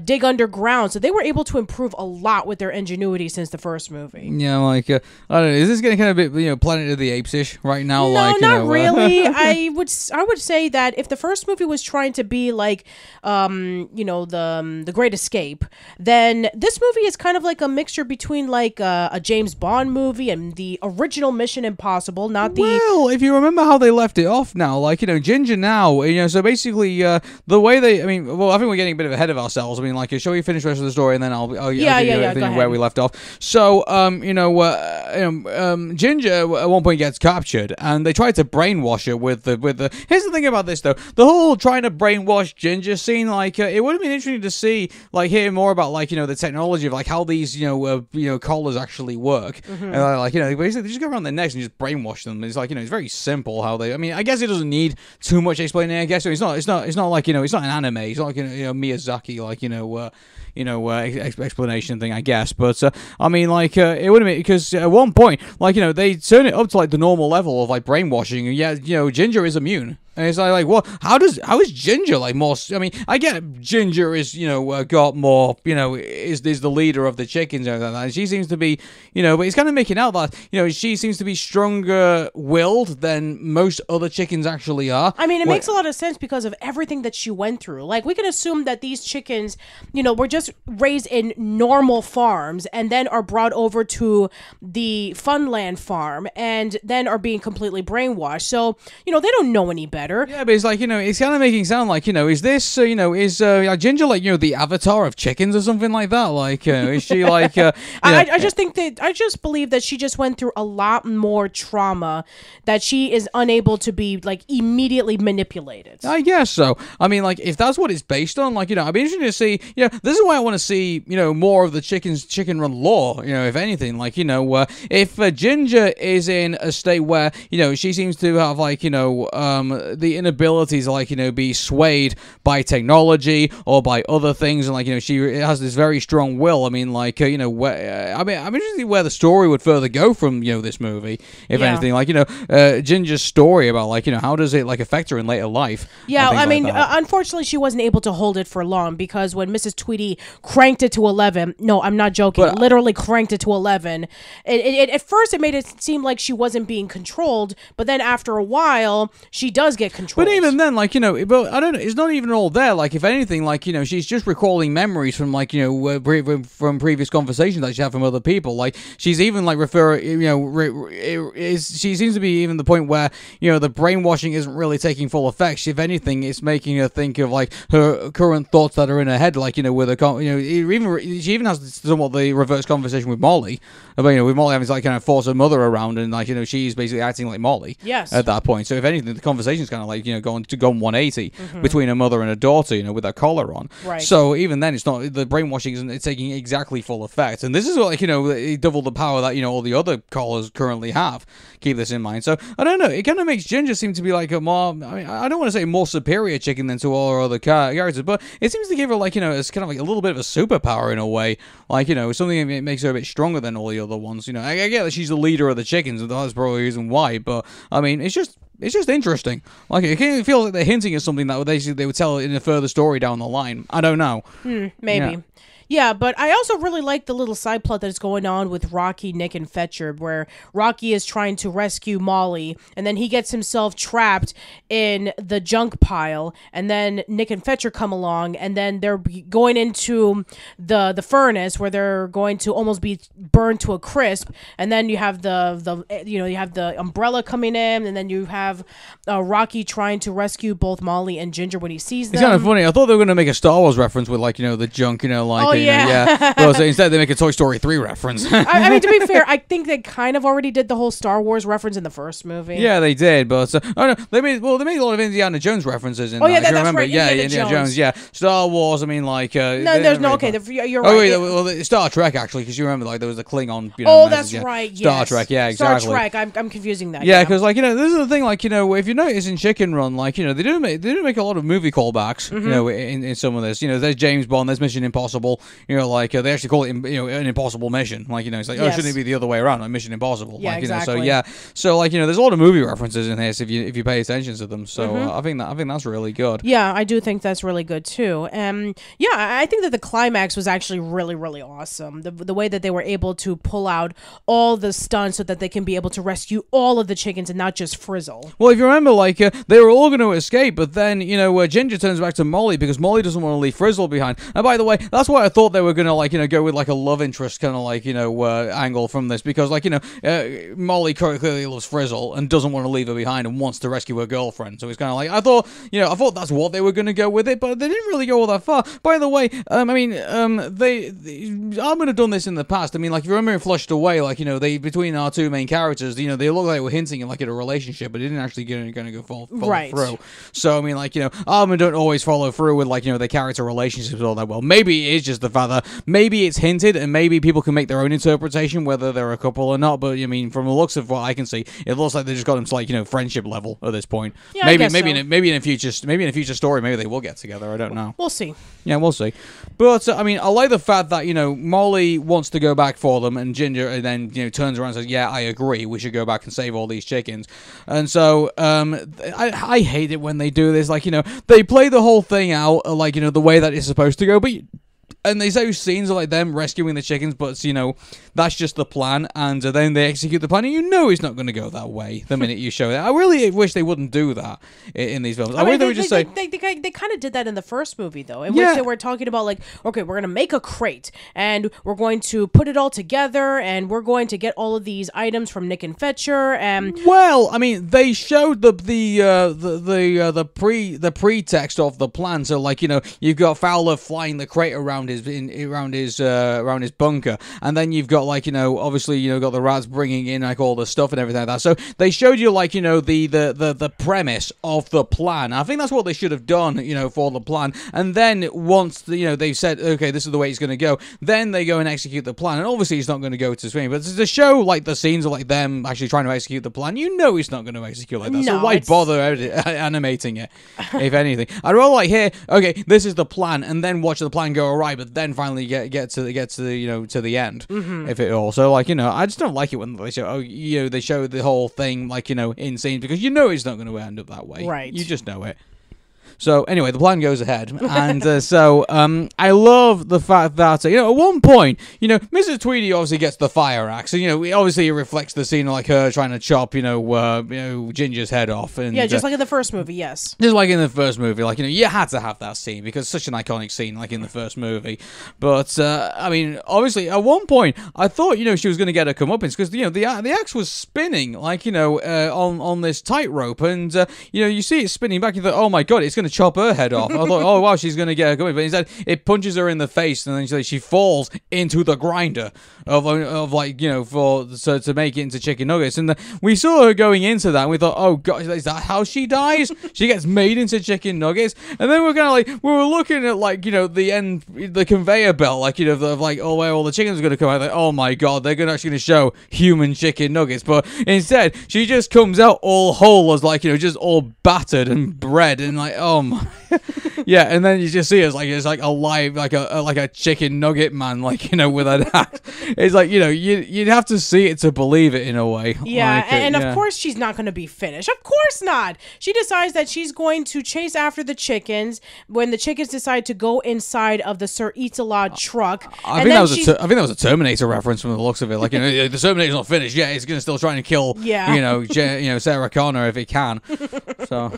dig underground. So they were able to improve a lot with their ingenuity since the first movie. Yeah, I don't know. Is this getting kind of a bit Planet of the Apes-ish right now? No, not really. I would say that if the first movie was trying to be the Great Escape, then this movie is kind of like a mixture between a James Bond movie and the original Mission Impossible. Well, if you remember how they left it off now, Ginger now, so basically the way they, I think we're getting a bit ahead of ourselves. I mean, shall we finish the rest of the story and then I'll give you where we left off. So, Ginger at one point gets captured, and they try to brainwash her with the. Here's the thing about this though: the whole trying to brainwash Ginger scene, it would have been interesting to see, hear more about, the technology of how these, collars actually work, and basically they just go around their necks and just brainwash them. It's it's very simple how they. I mean, I guess it doesn't need too much explaining. I guess it's not it's not an anime. It's not Miyazaki explanation thing, I guess. But it would have been because at one point, they turn it up to the normal level of brainwashing, and Ginger is immune. And it's what? How is Ginger more? I mean, I get Ginger is got more is the leader of the chickens and everything like that. And she seems to be but it's kind of making out that she seems to be stronger willed than most other chickens actually are. I mean, it makes a lot of sense because of everything that she went through. We can assume that these chickens were just raised in normal farms and then are brought over to the Funland farm, and and then are being completely brainwashed. So, they don't know any better. Yeah, but it's like, it's kind of making it sound like, is this, is Ginger like, the avatar of chickens or something like that? Like, is she like... I just believe that she just went through a lot more trauma, that she is unable to be, like, immediately manipulated. I guess so. I mean, like, if that's what it's based on, like, I'd be interested to see, this is why I want to see, more of the chicken run lore, if anything. Like, if Ginger is in a state where, she seems to have, like, the inability to, like, be swayed by technology or by other things, and, like, she has this very strong will. I mean, like, I'm interested to see where the story would further go from, this movie, if anything. Like, Ginger's story about, like, how does it, like, affect her in later life? Yeah, I mean, unfortunately, she wasn't able to hold it for long, because when Mrs. Tweedy cranked it to 11, no, I'm not joking, literally cranked it to 11, at first it made it seem like she wasn't being controlled, but then after a while, she does get controlled. But even then, like, but I don't know, it's not even all there. Like, if anything, like, she's just recalling memories from, like, from previous conversations that she had from other people. Like, she's even, like, she seems to be even the point where, the brainwashing isn't really taking full effect. If anything, it's making her think of, like, her current thoughts that are in her head, like, with she even has somewhat the reverse conversation with Molly, about, with Molly having to, like, kind of force her mother around, and, like, she's basically acting like Molly. Yes. At that point. So if anything, the conversation's kind of like, going 180 between her mother and her daughter, with her collar on. Right. So even then, it's not, the brainwashing isn't, it's taking exactly full effect. And this is like, double the power that, all the other collars currently have. Keep this in mind. So I don't know, it kind of makes Ginger seem to be like a more, I mean, I don't want to say more superior chicken than to all her other characters, but it seems to give her, like, it's kind of like a little bit of a superpower in a way. Like, something that makes her a bit stronger than all the other ones. I get that she's the leader of the chickens, and that's probably the reason why, but I mean, it's just interesting. Like, it feels like they're hinting at something that they would tell in a further story down the line. I don't know. Maybe. Yeah, but I also really like the little side plot that's going on with Rocky, Nick, and Fetcher, where Rocky is trying to rescue Molly, and then he gets himself trapped in the junk pile, and then Nick and Fetcher come along, and then they're going into the furnace where they're going to almost be burned to a crisp, and then you have the umbrella coming in, and then you have Rocky trying to rescue both Molly and Ginger when he sees them. It's kind of funny. I thought they were going to make a Star Wars reference with, like, the junk, like. Yeah. Well, so instead they make a Toy Story 3 reference. I mean, to be fair, I think they kind of already did the whole Star Wars reference in the first movie. Yeah, they did, but they made a lot of Indiana Jones references in. That's remember? Right. Yeah, Indiana Jones. Yeah, Star Wars. I mean, like. No, there's no. Okay, you're right. Oh wait, well, Star Trek actually, because you remember, like, there was a Klingon. That's right. Yes. Star Trek. Yeah, exactly. Star Trek. I'm confusing that. Yeah, because, like, this is the thing. Like, if you notice in Chicken Run, like, they do make a lot of movie callbacks. In some of this, there's James Bond, there's Mission Impossible. Like, they actually call it, an impossible mission. Like, it's like, shouldn't it be the other way around? Like, Mission Impossible. Yeah, like, exactly. So like, there's a lot of movie references in this if you pay attention to them. So I think that's really good. Yeah, I do think that's really good too. I think that the climax was actually really, really awesome. The way that they were able to pull out all the stunts so that they can be able to rescue all of the chickens and not just Frizzle. Well, if you remember, like, they were all going to escape, but then, Ginger turns back to Molly because Molly doesn't want to leave Frizzle behind. And by the way, that's why I thought they were going to, like, go with, like, a love interest kind of, like, angle from this, because, like, Molly clearly loves Frizzle and doesn't want to leave her behind and wants to rescue her girlfriend. So it's kind of like, I thought that's what they were going to go with it, but they didn't really go all that far. By the way, Armin have done this in the past. I mean, like, if you remember in Flushed Away, like, they, between our two main characters, they look like they were hinting at, like, in a relationship, but they didn't actually going to go follow through. So, I mean, like, Armin don't always follow through with, like, their character relationships all that well. Maybe it's just the fact that maybe it's hinted, and maybe people can make their own interpretation whether they're a couple or not. But I mean, from the looks of what I can see, it looks like they just got them to, like, friendship level at this point. Yeah, maybe I guess so. maybe in a future story, maybe they will get together. I don't know. We'll see. Yeah, we'll see. But I mean, I like the fact that Molly wants to go back for them, and Ginger and then turns around and says, "Yeah, I agree. We should go back and save all these chickens." And so I hate it when they do this. Like, they play the whole thing out like the way that it's supposed to go, but And they say scenes of like them rescuing the chickens, but you know that's just the plan, and then they execute the plan, and you know it's not going to go that way the minute you show it. I really wish they wouldn't do that in these films. I wish they would just say they kind of did that in the first movie though, in which they were talking about like, okay, we're going to make a crate, and we're going to put it all together, and we're going to get all of these items from Nick and Fetcher, and well, I mean, they showed the pretext of the plan. So, like, you know, you've got Fowler flying the crate around his bunker, and then you've got like, you know, obviously, you know, got the rats bringing in like all the stuff and everything like that. So they showed you like, you know, the premise of the plan. I think that's what they should have done, you know, for the plan. And then once you know they've said, okay, this is the way it's going to go, then they go and execute the plan. And obviously, it's not going to go to screen, but to show like the scenes of like them actually trying to execute the plan, you know, it's not going to execute like that. So why bother animating it? If anything, I'd rather like hear, okay, this is the plan, and then watch the plan go awry, but then finally get to the you know, to the end. If it also like, you know, I just don't like it when they show, oh, you know, they show the whole thing like, you know, in scenes, because you know it's not going to end up that way. Right. You just know it. So anyway, the plan goes ahead, and I love the fact that you know, at one point, you know, Mrs. Tweedy obviously gets the fire axe, and you know, obviously it reflects the scene of like her trying to chop, you know, Ginger's head off, and yeah, just like in the first movie, yes, just like in the first movie, like, you know, you had to have that scene because it's such an iconic scene, like in the first movie. But I mean, obviously, at one point, I thought, you know, she was going to get her comeuppance because you know the axe was spinning, like, you know, on this tightrope, and you know, you see it spinning back, you thought, oh my god, it's going to chop her head off. I thought, oh wow, she's gonna get her going, but instead it punches her in the face, and then she falls into the grinder of like, you know, to make it into chicken nuggets. And we saw her going into that, and we thought, oh god, is that how she dies? She gets made into chicken nuggets. And then we're kind of like, we were looking at like, you know, the conveyor belt, like, you know, of like, oh, where all the chickens are gonna come out. Like, oh my god, they're actually gonna show human chicken nuggets, but instead she just comes out all whole as like, you know, just all battered and bread, and like, oh my. Yeah, and then you just see it's like alive, like a chicken nugget man, like, you know, with an axe. It's like, you know, you'd have to see it to believe it in a way. Yeah, like, and of course she's not going to be finished. Of course not. She decides that she's going to chase after the chickens when the chickens decide to go inside of the Sir Eat-A-Lot truck. I think that was a Terminator reference from the looks of it. Like, you know, the Terminator's not finished yet. It's going to still try and kill, you know, Sarah Connor if it can. So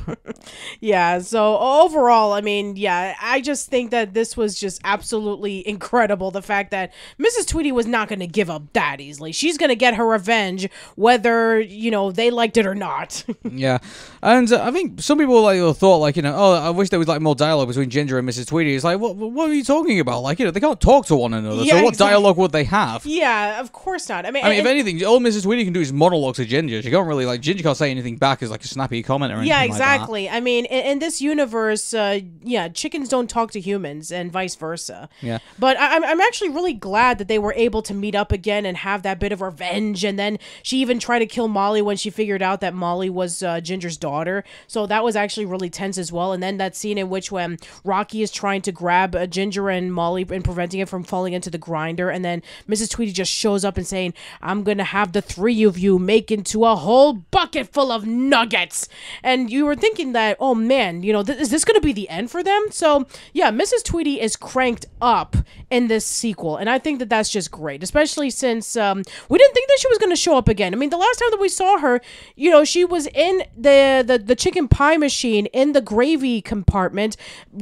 yeah. So overall, I mean, yeah, I just think that this was just absolutely incredible. The fact that Mrs. Tweedy was not going to give up that easily. She's going to get her revenge, whether, you know, they liked it or not. Yeah. And I think some people like thought, like, you know, oh, I wish there was like more dialogue between Ginger and Mrs. Tweedy. It's like, what are you talking about? Like, you know, they can't talk to one another. Yeah, so what dialogue would they have? Yeah, of course not. I mean, if anything, all Mrs. Tweedy can do is monologue to Ginger. She can't really, like, Ginger can't say anything back as like a snappy comment or anything. Yeah, exactly. Like that. I mean, in this universe, yeah, chickens don't talk to humans and vice versa. Yeah. But I'm actually really glad that they were able to meet up again and have that bit of revenge. And then she even tried to kill Molly when she figured out that Molly was Ginger's daughter. So that was actually really tense as well. And then that scene in which when Rocky is trying to grab Ginger and Molly and preventing it from falling into the grinder. And then Mrs. Tweedy just shows up and saying, I'm going to have the three of you make into a whole bucket full of nuggets. And you were thinking that, oh man, you know, is this going to be the end for them? So yeah, Mrs. Tweedy is cranked up in this sequel, and I think that that's just great, especially since we didn't think that she was going to show up again. I mean, the last time that we saw her, you know, she was in the chicken pie machine in the gravy compartment.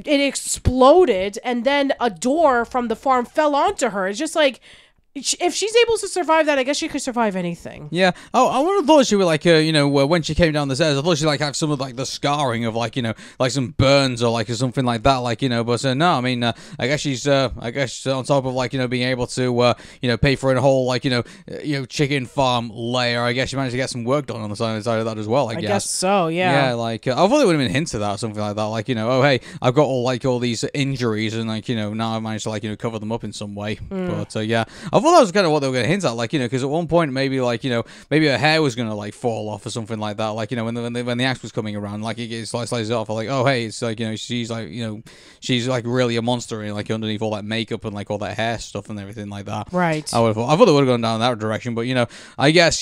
It exploded, and then a door from the farm fell onto her. It's just like, if she's able to survive that, I guess she could survive anything. Yeah. Oh, I would have thought she would, like, you know, when she came down the stairs, I thought she'd, like, have some of, like, the scarring of, like, you know, like some burns or, like, something like that, like, you know, but no, I mean, I guess she's on top of, like, you know, being able to, you know, pay for a whole, like, you know, chicken farm layer. I guess she managed to get some work done on the side of that as well, I guess. I guess so, yeah. Yeah, like, I thought there would have been hints of that or something like that, like, you know, oh, hey, I've got all these injuries, and, like, you know, now I've managed to, like, you know, cover them up in some way. But, yeah, I thought thought that was kind of what they were going to hint at, like, because at one point maybe like maybe her hair was going to like fall off or something like that, like when the axe was coming around, like it slices it off, like, oh hey, it's like she's like she's like really a monster, and like underneath all that makeup and like all that hair stuff and everything like that. Right. I thought they would have gone down that direction, but I guess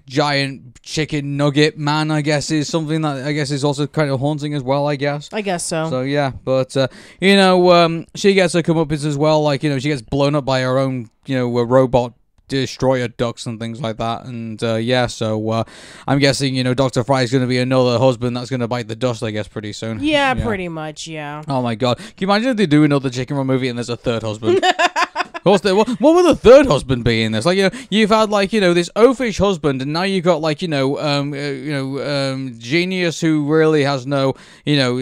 giant chicken nugget man, I guess, is something that I guess is also kind of haunting as well. I guess so. So yeah, but she gets her comeuppance as well. Like she gets blown up by her own a robot destroyer ducks and things like that, and so I'm guessing Dr. Fry's going to be another husband that's going to bite the dust, I guess, pretty soon. Yeah, pretty much. Yeah. Oh my god, can you imagine if they do another Chicken Run movie and there's a third husband? What would the third husband be in this? Like, you've had like this oafish husband, and now you've got like genius who really has no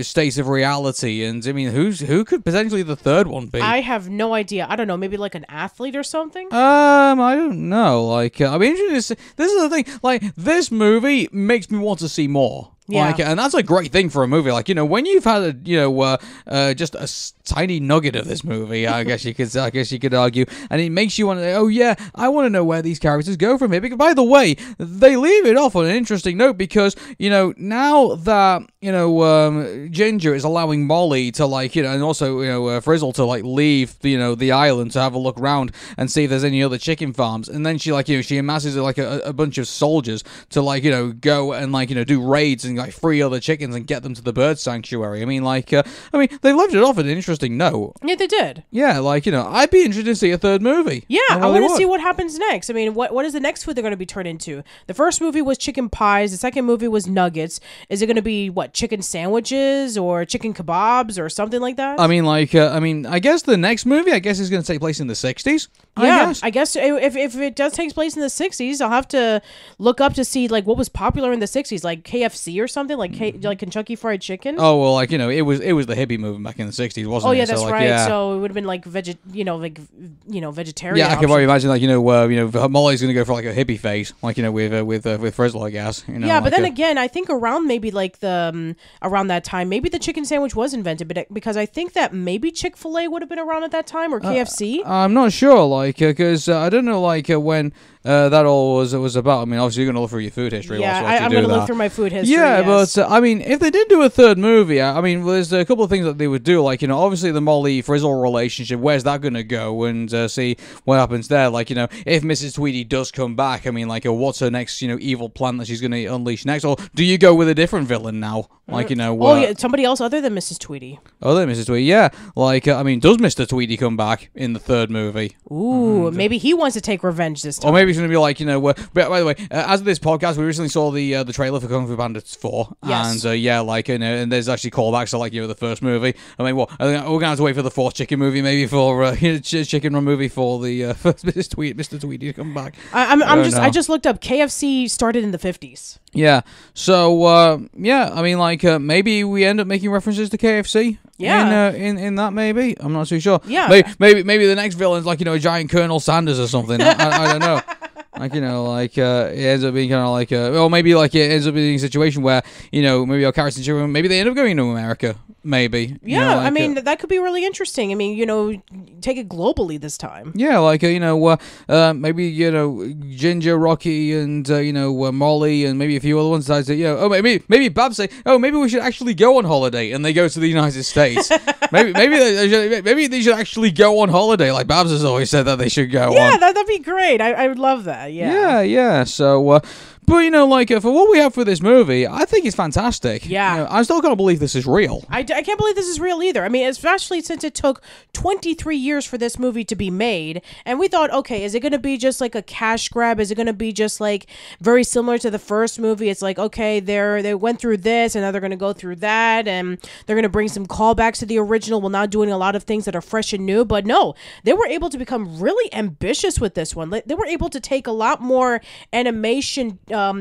states of reality. And I mean, who could potentially the third one be? I have no idea. I don't know. Maybe like an athlete or something. I don't know. Like, I mean, this is the thing. Like, this movie makes me want to see more. Yeah. Like, and that's a great thing for a movie. Like, when you've had just a tiny nugget of this movie, I guess you could argue, and it makes you want to. Oh yeah, I want to know where these characters go from here. Because, by the way, they leave it off on an interesting note because now that Ginger is allowing Molly to and also Frizzle to leave the island to have a look around and see if there's any other chicken farms, and then she she amasses a bunch of soldiers to go and do raids and free other chickens and get them to the bird sanctuary. I mean, they left it off at an interesting note. Yeah, they did. Yeah, I'd be interested to see a third movie. Yeah, I want to see what happens next. I mean, what is the next food they're going to be turned into? The first movie was chicken pies. The second movie was nuggets. Is it going to be chicken sandwiches or chicken kebabs or something like that? I mean, I guess the next movie, I guess, is going to take place in the 60s. Yeah, I guess if it does take place in the 60s, I'll have to look up to see what was popular in the 60s, like KFC or something, like Kentucky Fried Chicken. Oh well, it was the hippie movement back in the 60s, wasn't it? Oh yeah, that's so, right. Yeah. So it would have been vegetarian. Yeah, I can options. probably imagine Molly's gonna go for a hippie phase, with Frizzle, I guess. Yeah, but then again, I think around maybe around that time, maybe the chicken sandwich was invented, but because I think that maybe Chick-fil-A would have been around at that time, or KFC. I'm not sure, because I don't know, when that all was about. I mean, obviously you're gonna look through your food history. Yeah, I'm gonna look through my food history. Yeah, yes. but I mean, if they did do a third movie, I mean, there's a couple of things that they would do, obviously the Molly Frizzle relationship. Where's that gonna go? And see what happens there. If Mrs. Tweedy does come back, I mean, what's her next evil plan that she's gonna unleash next, or do you go with a different villain now? Somebody else other than Mrs. Tweedy. Other than Mrs. Tweedy, yeah. I mean, does Mr. Tweedy come back in the third movie? Ooh, maybe he wants to take revenge this time. Or maybe it's going to be by the way, as of this podcast, we recently saw the trailer for Kung Fu Bandits 4. Yes. And, and there's actually callbacks to, the first movie. I mean, what? We're going to have to wait for the fourth chicken movie, maybe, for Chicken Run movie for the first Mr. Tweedy to come back. I just looked up. KFC started in the 50s. Yeah. So, I mean, maybe we end up making references to KFC. Yeah. In that, maybe. I'm not too sure. Yeah. Maybe the next villain's a giant Colonel Sanders or something. I don't know. It ends up being kind of or maybe it ends up being a situation where, maybe our characters, maybe they end up going to America. Maybe. Yeah, I mean, that could be really interesting. I mean, take it globally this time. Yeah, maybe, Ginger, Rocky, and, Molly, and maybe a few other ones decide to, maybe Babs say, maybe we should actually go on holiday, and they go to the United States. maybe they should actually go on holiday, like Babs has always said that they should go on. Yeah, that'd be great. I would love that, yeah. Yeah, so, but, for what we have for this movie, I think it's fantastic. Yeah. I still can't believe this is real. I can't believe this is real either. I mean, especially since it took 23 years for this movie to be made. And we thought, okay, is it going to be just a cash grab? Is it going to be just very similar to the first movie? It's okay, they went through this and now they're going to go through that. And they're going to bring some callbacks to the original while not doing a lot of things that are fresh and new. But no, they were able to become really ambitious with this one. They were able to take a lot more animation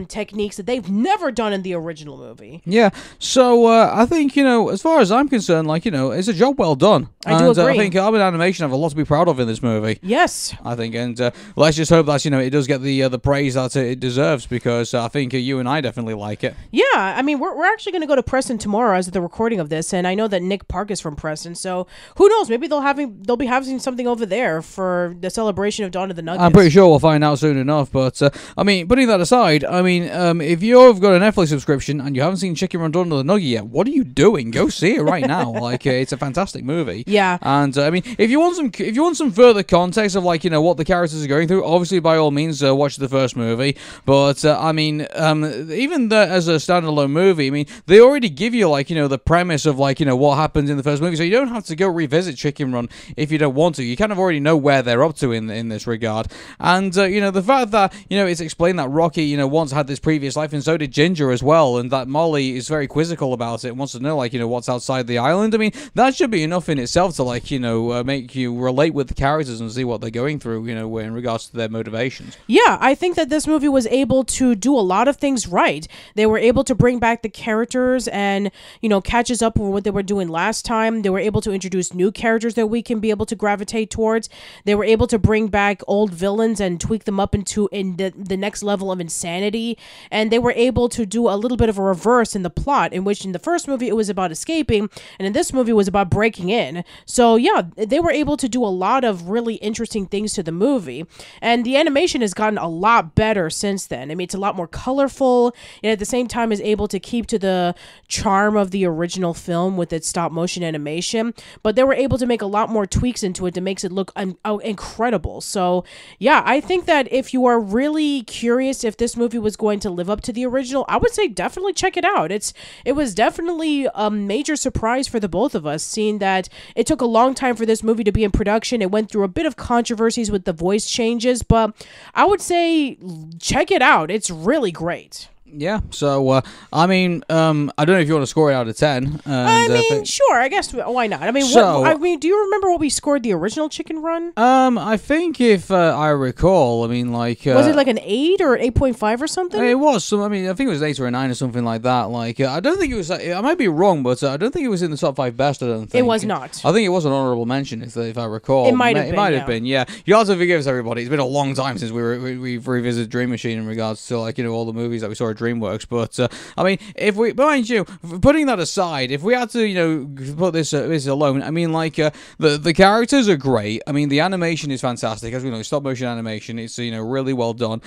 techniques that they've never done in the original movie. Yeah, so I think, as far as I'm concerned, it's a job well done. I do agree. I think Aardman Animation have a lot to be proud of in this movie. Yes. I think, and let's just hope that, it does get the praise that it deserves, because I think you and I definitely like it. Yeah, I mean, we're actually going to go to Preston tomorrow as the recording of this, and I know that Nick Park is from Preston, so who knows? Maybe they'll be having something over there for the celebration of Dawn of the Nuggets. I'm pretty sure we'll find out soon enough, but I mean, putting that aside, I mean, if you've got a Netflix subscription and you haven't seen Chicken Run Dawn of the Nugget yet, what are you doing? Go see it right now. It's a fantastic movie. Yeah. And I mean, if you want some further context of what the characters are going through, obviously by all means watch the first movie. But I mean, even as a standalone movie, I mean, they already give you the premise of what happens in the first movie, so you don't have to go revisit Chicken Run if you don't want to. You kind of already know where they're up to in this regard. And the fact that it's explained that Rocky once had this previous life, and so did Ginger as well, and that Molly is very quizzical about it and wants to know what's outside the island. I mean, that should be enough in itself to make you relate with the characters and see what they're going through in regards to their motivations. Yeah, I think that this movie was able to do a lot of things right. They were able to bring back the characters and catches up with what they were doing last time. They were able to introduce new characters that we can be able to gravitate towards. They were able to bring back old villains and tweak them up into the next level of insanity. And they were able to do a little bit of a reverse in the plot, in which in the first movie it was about escaping, and in this movie it was about breaking in. So yeah, they were able to do a lot of really interesting things to the movie. And the animation has gotten a lot better since then. I mean, it's a lot more colorful, and at the same time is able to keep to the charm of the original film with its stop motion animation. But they were able to make a lot more tweaks into it that makes it look incredible. So yeah, I think that if you are really curious if this movie was going to live up to the original, I would say definitely check it out. It was definitely a major surprise for the both of us, seeing that it took a long time for this movie to be in production. It went through a bit of controversies with the voice changes, but I would say check it out. It's really great. Yeah, so, I mean, I don't know if you want to score it out of 10. I mean, sure, I guess, why not? I mean, do you remember what we scored the original Chicken Run? I think if I recall, I mean, was it like an 8 or 8.5 or something? It was, I mean, I think it was 8 or a 9 or something like that. I don't think it was, I might be wrong, but I don't think it was in the top 5 best, I don't think. It was not. I think it was an honourable mention, if I recall. It might have been, It might have been, yeah. You also forgive us, everybody. It's been a long time since we've revisited Dream Machine in regards to, all the movies that we saw at DreamWorks, but I mean, if we, mind you, putting that aside, if we had to, put this alone, I mean, the characters are great. I mean, the animation is fantastic. As we know, stop motion animation. It's really well done.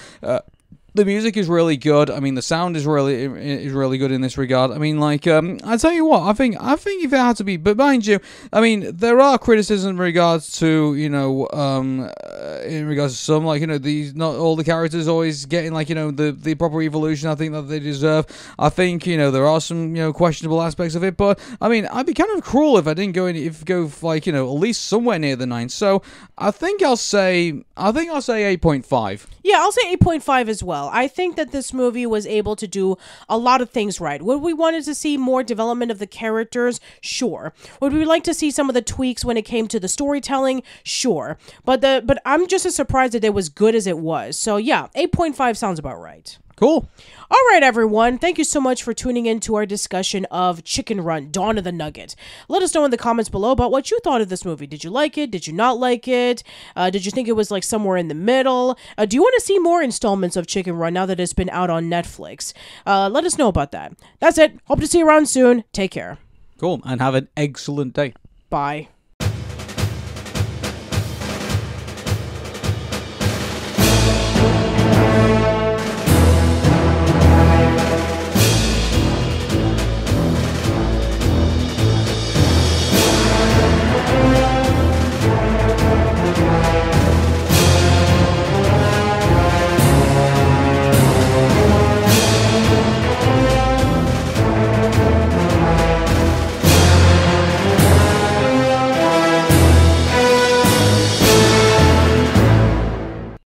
The music is really good. I mean, the sound is really good in this regard. I mean, I tell you what, I think if it had to be, but mind you, I mean, there are criticisms in regards to, in regards to some, these, not all the characters always getting, the proper evolution I think that they deserve. I think, there are some, questionable aspects of it, but, I mean, I'd be kind of cruel if I didn't go at least somewhere near the 9. So, I think I'll say 8.5. Yeah, I'll say 8.5 as well. I think that this movie was able to do a lot of things right. Would we wanted to see more development of the characters? Sure. Would we like to see some of the tweaks when it came to the storytelling? Sure. But I'm just as surprised that it was good as it was. So yeah, 8.5 sounds about right. Cool. All right, everyone. Thank you so much for tuning in to our discussion of Chicken Run, Dawn of the Nugget. Let us know in the comments below about what you thought of this movie. Did you like it? Did you not like it? Did you think it was somewhere in the middle? Do you want to see more installments of Chicken Run now that it's been out on Netflix? Let us know about that. That's it. Hope to see you around soon. Take care. Cool. And have an excellent day. Bye.